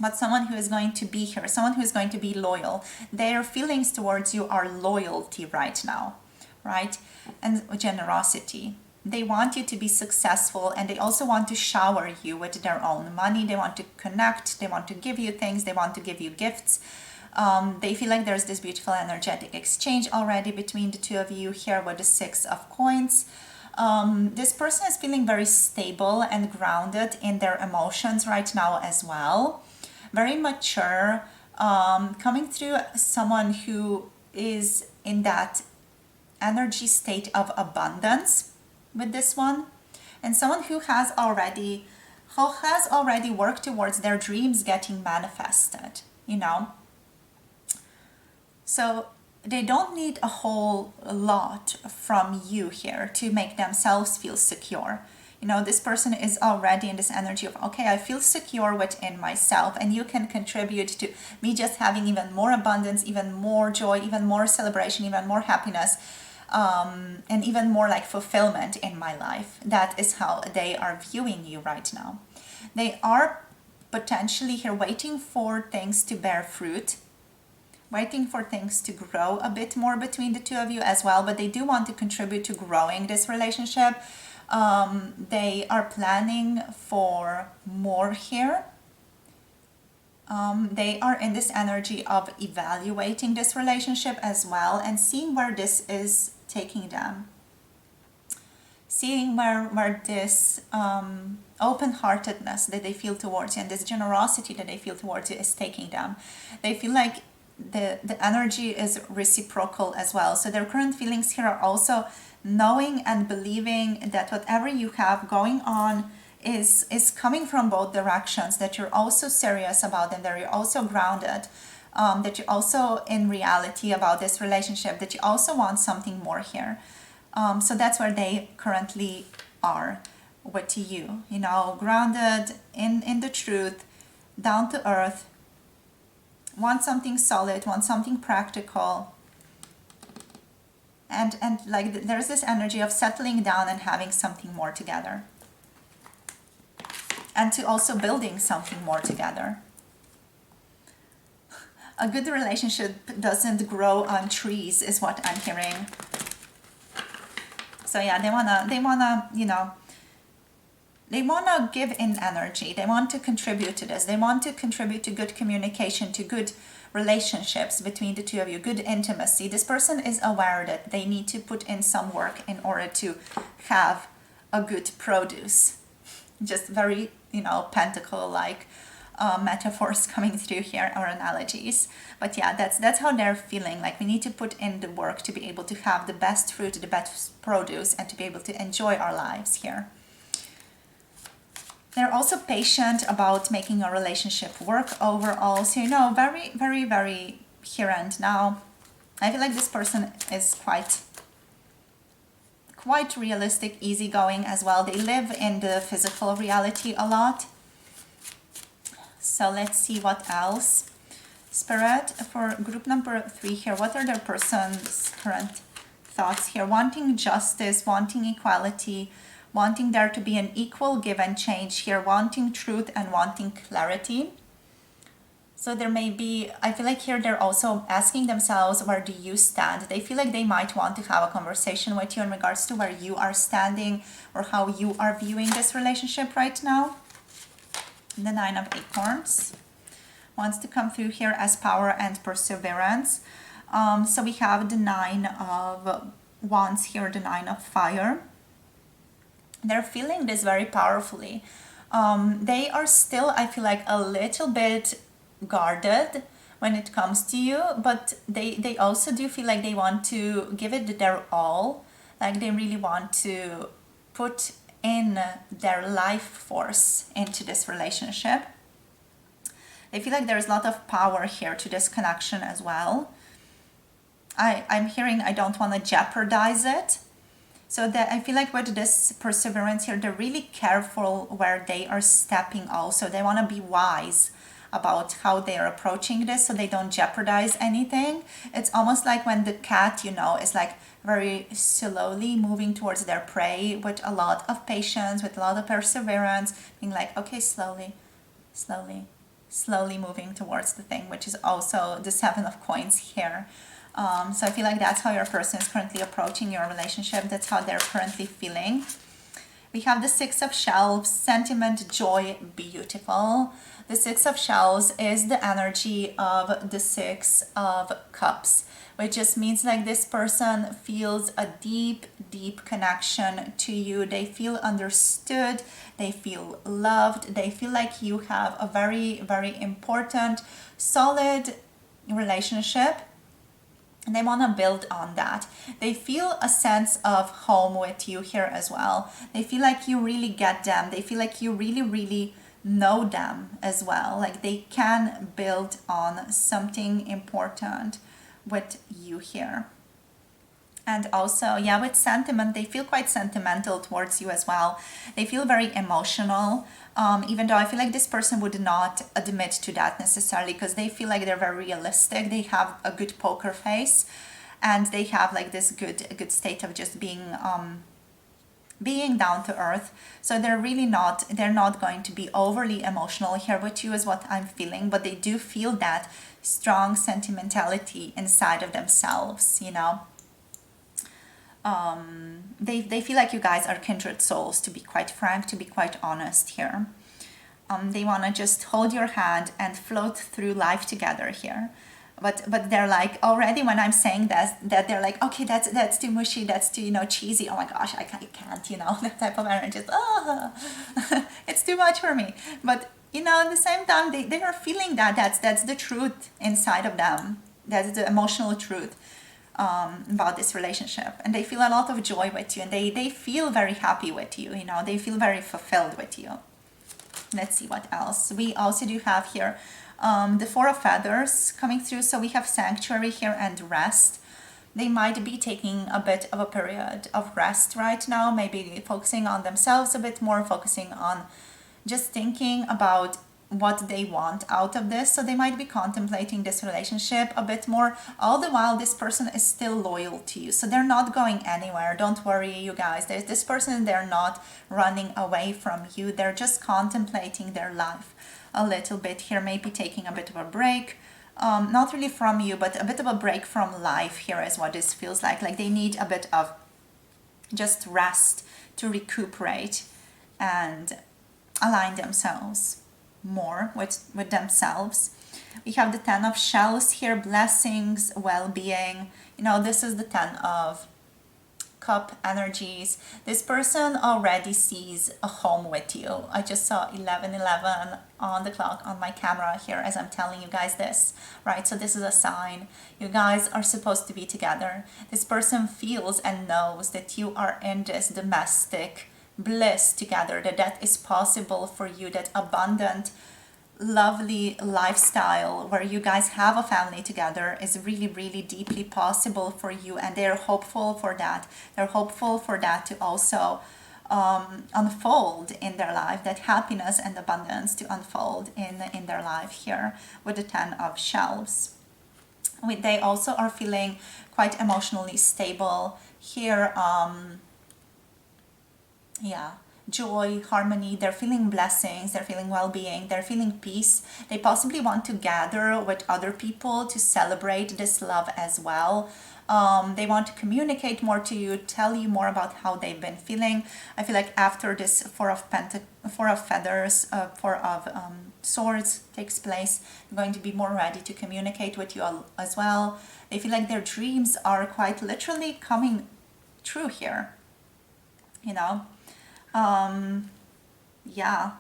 but someone who is going to be here, someone who is going to be loyal. Their feelings towards you are loyalty right now, right? And generosity. They want you to be successful, and they also want to shower you with their own money. They want to connect, they want to give you things, they want to give you gifts. They feel like there's this beautiful energetic exchange already between the two of you here with the Six of Coins. This person is feeling very stable and grounded in their emotions right now as well. Very mature, coming through someone who is in that energy state of abundance with this one, and someone who has already worked towards their dreams getting manifested, you know. So they don't need a whole lot from you here to make themselves feel secure. You know, this person is already in this energy of, okay, I feel secure within myself, and you can contribute to me just having even more abundance, even more joy, even more celebration, even more happiness, and even more like fulfillment in my life. That is how they are viewing you right now. They are potentially here waiting for things to bear fruit, waiting for things to grow a bit more between the two of you as well, but they do want to contribute to growing this relationship. They are planning for more here. They are in this energy of evaluating this relationship as well and seeing where this is taking them. Seeing where this open-heartedness that they feel towards you and this generosity that they feel towards you is taking them. They feel like the energy is reciprocal as well. So their current feelings here are also knowing and believing that whatever you have going on is coming from both directions, that you're also serious about them, that you're also grounded, that you're also in reality about this relationship, that you also want something more here. So that's where they currently are with you, you know, grounded in the truth, down to earth, want something solid, want something practical, and like there's this energy of settling down and having something more together, and to also building something more together. A good relationship doesn't grow on trees is what I'm hearing. So yeah, they wanna, you know, they wanna give in energy. They want to contribute to this. They want to contribute to good communication, to good relationships between the two of you, good intimacy. This person is aware that they need to put in some work in order to have a good produce. Just very, pentacle-like metaphors coming through here, or analogies. But yeah, that's how they're feeling. Like, we need to put in the work to be able to have the best fruit, the best produce, and to be able to enjoy our lives here. They're also patient about making a relationship work overall. So, very, very, very here and now. I feel like this person is quite realistic, easygoing as well. They live in the physical reality a lot. So let's see what else. Spirit, for group number 3 here, what are their person's current thoughts here? Wanting justice, wanting equality, wanting there to be an equal give and change here, wanting truth and wanting clarity. So there may be, I feel like here they're also asking themselves, where do you stand? They feel like they might want to have a conversation with you in regards to where you are standing or how you are viewing this relationship right now. The 9 of Acorns wants to come through here as power and perseverance. So we have the 9 of Wands here, the 9 of Fire. They're feeling this very powerfully. They are still, I feel like, a little bit guarded when it comes to you, but they also do feel like they want to give it their all. Like, they really want to put in their life force into this relationship. They feel like there's a lot of power here to this connection as well. I'm hearing I don't want to jeopardize it. So that I feel like with this perseverance here, they're really careful where they are stepping also. They want to be wise about how they are approaching this so they don't jeopardize anything. It's almost like when the cat, is like very slowly moving towards their prey with a lot of patience, with a lot of perseverance, being like, okay, slowly moving towards the thing, which is also the 7 of Coins here. So I feel like that's how your person is currently approaching your relationship. That's how they're currently feeling. We have the 6 of Shells, sentiment, joy, beautiful. The 6 of Shells is the energy of the 6 of Cups, which just means like this person feels a deep, deep connection to you. They feel understood. They feel loved. They feel like you have a very, very important, solid relationship. And they want to build on that. They feel a sense of home with you here as well. They feel like you really get them. They feel like you really, really know them as well. Like, they can build on something important with you here. And also, yeah, with sentiment, they feel quite sentimental towards you as well. They feel very emotional, even though I feel like this person would not admit to that necessarily, because they feel like they're very realistic. They have a good poker face, and they have like this good state of just being down to earth. So they're not going to be overly emotional here with you, is what I'm feeling, but they do feel that strong sentimentality inside of themselves, They feel like you guys are kindred souls, to be quite frank, to be quite honest here. They want to just hold your hand and float through life together here. But they're like, already when I'm saying that they're like, okay, that's too mushy, that's too, cheesy. Oh my gosh, I can't, that type of energy. It's too much for me. But, at the same time, they are feeling that's the truth inside of them. That's the emotional truth. About this relationship, and they feel a lot of joy with you, and they feel very happy with you, they feel very fulfilled with you. Let's see what else. We also do have here the 4 of Feathers coming through, so we have sanctuary here and rest. They might be taking a bit of a period of rest right now, maybe focusing on themselves a bit more, focusing on just thinking about what they want out of this. So they might be contemplating this relationship a bit more, all the while this person is still loyal to you. So they're not going anywhere. Don't worry, you guys. There's this person, they're not running away from you. They're just contemplating their life a little bit here, maybe taking a bit of a break. Not really from you, but a bit of a break from life here is what this feels like. Like, they need a bit of just rest to recuperate and align themselves more with themselves. We have the Ten of Shells here, blessings, well-being. You know, this is the Ten of Cup energies. This person already sees a home with you. I just saw 11:11 on the clock on my camera here as I'm telling you guys this, right? So this is a sign. You guys are supposed to be together. This person feels and knows that you are in this domestic bliss together, that is possible for you, that abundant, lovely lifestyle where you guys have a family together is really, really deeply possible for you, and they're hopeful for that. They're hopeful for that to also unfold in their life, that happiness and abundance to unfold in their life here with the Ten of Shells. They also are feeling quite emotionally stable here. Yeah, joy, harmony, they're feeling blessings, they're feeling well-being, they're feeling peace. They possibly want to gather with other people to celebrate this love as well. They want to communicate more to you, tell you more about how they've been feeling. I feel like after this Four of Feathers, Four of Swords takes place, they're going to be more ready to communicate with you as well. They feel like their dreams are quite literally coming true here, you know. Yeah,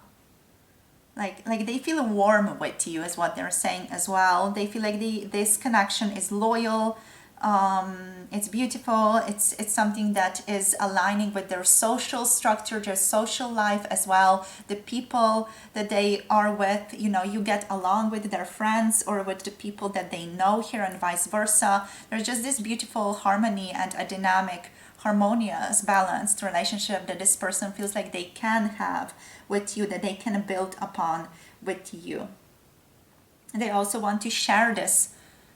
like they feel warm with you is what they're saying as well. They feel like this connection is loyal. It's beautiful. It's something that is aligning with their social structure, their social life as well. The people that they are with, you know, you get along with their friends or with the people that they know here, and vice versa. There's just this beautiful harmony and a dynamic, harmonious, balanced relationship that this person feels like they can have with you, that they can build upon with you. And they also want to share this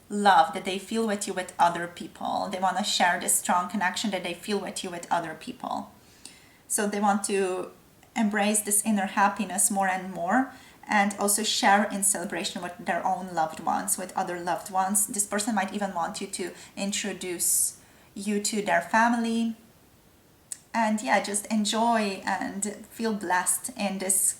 love that they feel with you with other people. They want to share this strong connection that they feel with you with other people. So they want to embrace this inner happiness more and more, and also share in celebration with their own loved ones, with other loved ones. This person might even want you to introduce you to their family, and yeah, just enjoy and feel blessed in this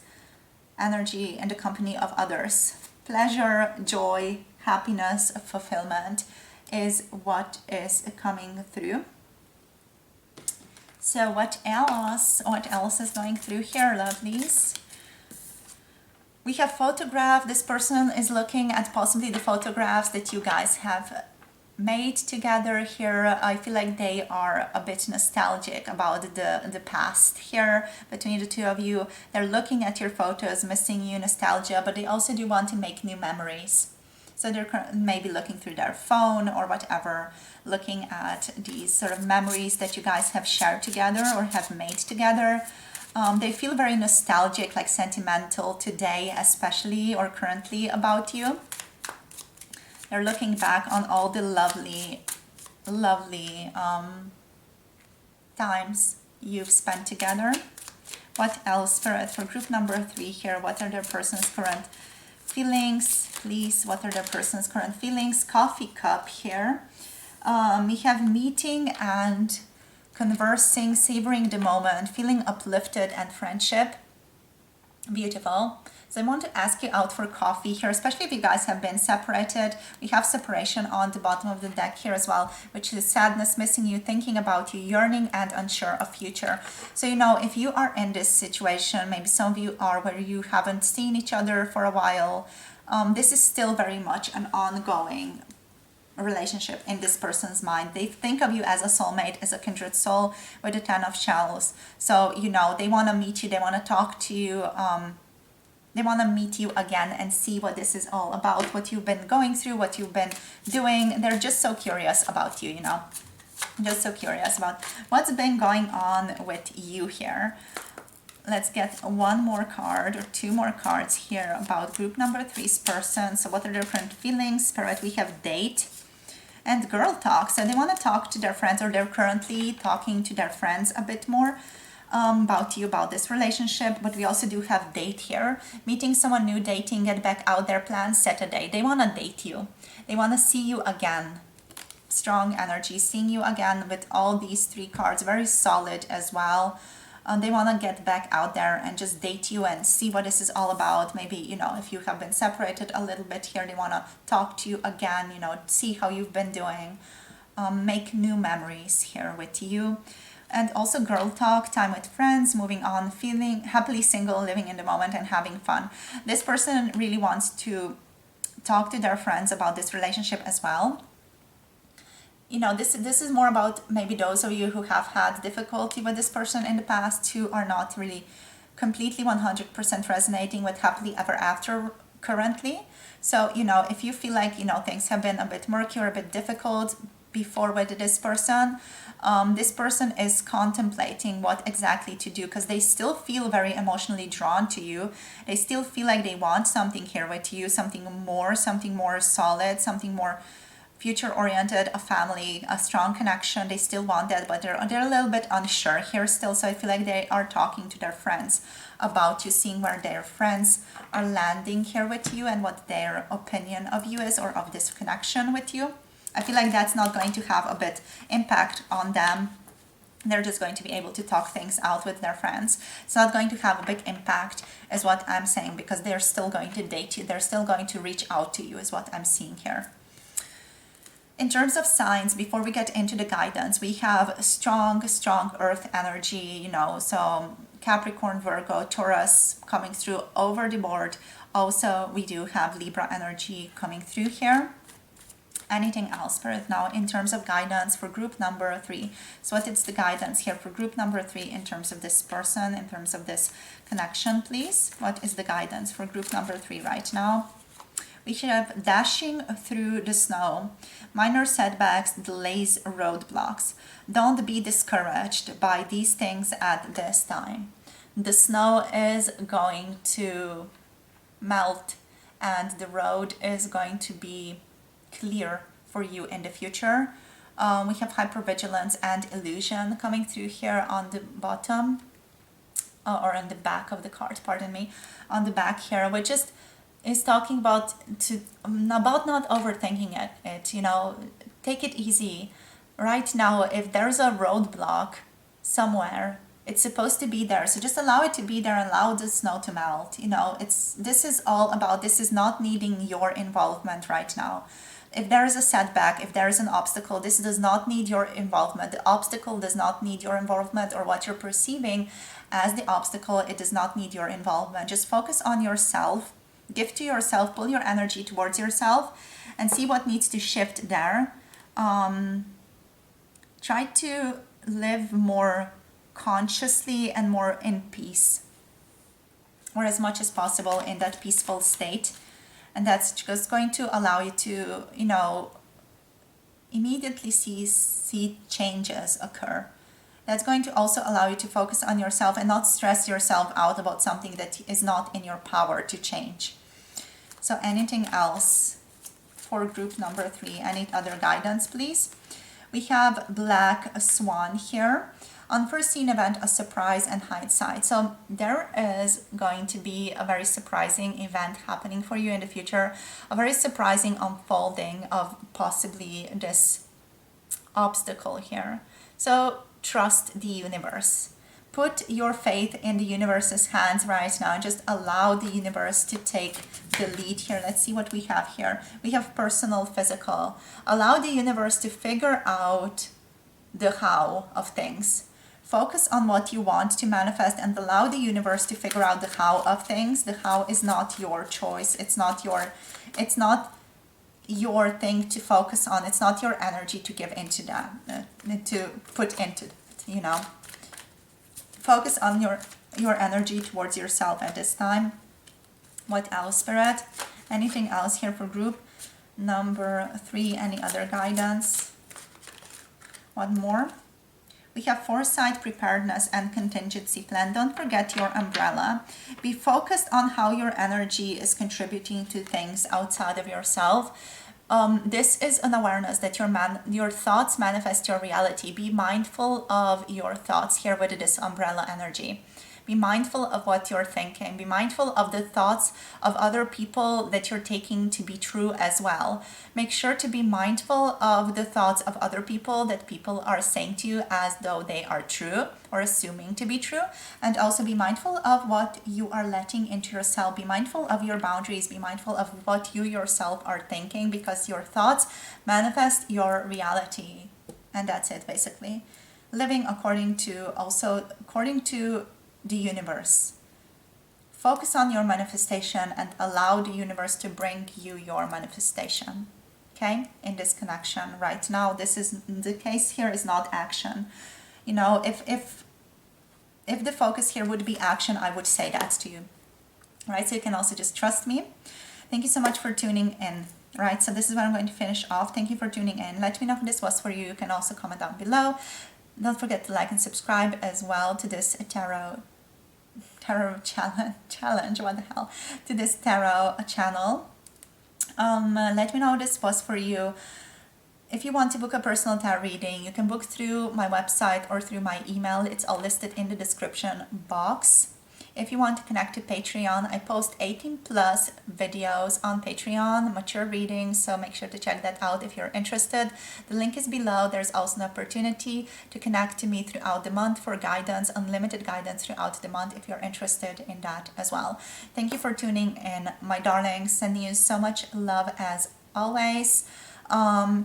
energy and the company of others. Pleasure, joy, happiness, fulfillment is what is coming through. So what else is going through here, lovelies? We have photograph. This person is looking at possibly the photographs that you guys have made together here. I feel like they are a bit nostalgic about the past here between the two of you. They're looking at your photos, missing you, nostalgia, but they also do want to make new memories. So they're maybe looking through their phone or whatever, looking at these sort of memories that you guys have shared together or have made together. They feel very nostalgic, like sentimental today, especially, or currently, about you. They're looking back on all the lovely times you've spent together. What else, Spirit, for group number 3 here? What are their person's current feelings? Please, what are their person's current feelings? Coffee cup here. We have meeting and conversing, savoring the moment, feeling uplifted, and friendship. Beautiful. So I want to ask you out for coffee here, especially if you guys have been separated. We have separation on the bottom of the deck here as well, which is sadness, missing you, thinking about you, yearning, and unsure of future. So, you know, if you are in this situation, maybe some of you are where you haven't seen each other for a while, this is still very much an ongoing relationship in this person's mind. They think of you as a soulmate, as a kindred soul with the Ten of Shells. So, you know, they want to meet you, they want to talk to you, they want to meet you again and see what this is all about, what you've been going through, what you've been doing. They're just so curious about you, you know, just so curious about what's been going on with you here. Let's get one more card or two more cards here about group number 3's person. So what are their current feelings? Spirit, we have date and girl talk. So they want to talk to their friends, or they're currently talking to their friends a bit more about you, about this relationship. But we also do have date here, meeting someone new, dating, get back out there, plans, set a date. They want to date you, they want to see you again. Strong energy, seeing you again with all these 3 cards, very solid as well. They want to get back out there and just date you and see what this is all about. Maybe, if you have been separated a little bit here, they want to talk to you again, see how you've been doing, make new memories here with you. And also girl talk, time with friends, moving on, feeling happily single, living in the moment and having fun. This person really wants to talk to their friends about this relationship as well. This is more about maybe those of you who have had difficulty with this person in the past, who are not really completely 100% resonating with happily ever after currently. So, if you feel like, things have been a bit murky or a bit difficult before with this person is contemplating what exactly to do, because they still feel very emotionally drawn to you. They still feel like they want something here with you, something more solid, something more future oriented, a family, a strong connection. They still want that, but they're a little bit unsure here still. So I feel like they are talking to their friends about you, seeing where their friends are landing here with you and what their opinion of you is, or of this connection with you. I feel like that's not going to have a bit impact on them. They're just going to be able to talk things out with their friends. It's not going to have a big impact, is what I'm saying, because they're still going to date you. They're still going to reach out to you, is what I'm seeing here. In terms of signs, before we get into the guidance, we have strong earth energy, so Capricorn, Virgo, Taurus coming through over the board. Also, we do have Libra energy coming through here. Anything else, Spirit, now in terms of guidance for group number 3? So what is the guidance here for group number 3 in terms of this person, in terms of this connection, please? What is the guidance for group number 3 right now? We have dashing through the snow, minor setbacks, delays, roadblocks. Don't be discouraged by these things at this time. The snow is going to melt and the road is going to be clear for you in the future. We have hypervigilance and illusion coming through here on the bottom, or on the back of the card, pardon me, on the back here, which is talking about not overthinking it. Take it easy. Right now, if there's a roadblock somewhere, it's supposed to be there, so just allow it to be there and allow the snow to melt. This is all about, this is not needing your involvement right now. If there is a setback, if there is an obstacle, this does not need your involvement. The obstacle does not need your involvement, or what you're perceiving as the obstacle, it does not need your involvement. Just focus on yourself, give to yourself, pull your energy towards yourself and see what needs to shift there. Try to live more consciously and more in peace, or as much as possible in that peaceful state. And that's just going to allow you to, immediately see changes occur. That's going to also allow you to focus on yourself and not stress yourself out about something that is not in your power to change. So anything else for group number 3? Any other guidance, please? We have Black Swan here. Unforeseen event, a surprise, and hindsight. So there is going to be a very surprising event happening for you in the future, a very surprising unfolding of possibly this obstacle here. So trust the universe. Put your faith in the universe's hands right now and just allow the universe to take the lead here. Let's see what we have here. We have personal, physical. Allow the universe to figure out the how of things. Focus on what you want to manifest and allow the universe to figure out the how of things. The how is not your choice. It's not your thing to focus on. It's not your energy to give into that, to put into it, Focus on your energy towards yourself at this time. What else, Spirit? Anything else here for group number 3? Any other guidance? One more. We have foresight, preparedness, and contingency plan. Don't forget your umbrella. Be focused on how your energy is contributing to things outside of yourself. This is an awareness that your thoughts manifest your reality. Be mindful of your thoughts here with this umbrella energy. Be mindful of what you're thinking. Be mindful of the thoughts of other people that you're taking to be true as well. Make sure to be mindful of the thoughts of other people that people are saying to you as though they are true or assuming to be true. And also be mindful of what you are letting into yourself. Be mindful of your boundaries. Be mindful of what you yourself are thinking, because your thoughts manifest your reality. And that's it, basically. Living according to the universe. Focus on your manifestation and allow the universe to bring you your manifestation. Okay? In this connection right now, this is the case here is not action. You know, if the focus here would be action, I would say that to you. Right? So you can also just trust me. Thank you so much for tuning in. Right, so this is where I'm going to finish off. Thank you for tuning in. Let me know if this was for you. You can also comment down below. Don't forget to like and subscribe as well to this tarot challenge. What the hell? To this tarot channel. Let me know if this was for you. If you want to book a personal tarot reading, you can book through my website or through my email. It's all listed in the description box. If you want to connect to Patreon, I post 18 plus videos on Patreon, mature readings, so make sure to check that out if you're interested. The link is below. There's also an opportunity to connect to me throughout the month for guidance, unlimited guidance throughout the month if you're interested in that as well. Thank you for tuning in, my darlings. Sending you so much love as always.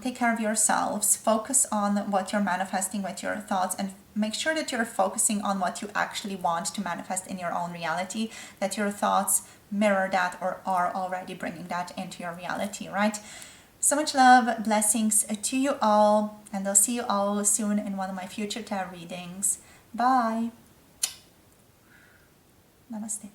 Take care of yourselves. Focus on what you're manifesting with your thoughts, and make sure that you're focusing on what you actually want to manifest in your own reality, that your thoughts mirror that or are already bringing that into your reality, right? So much love, blessings to you all, and I'll see you all soon in one of my future tarot readings. Bye. Namaste.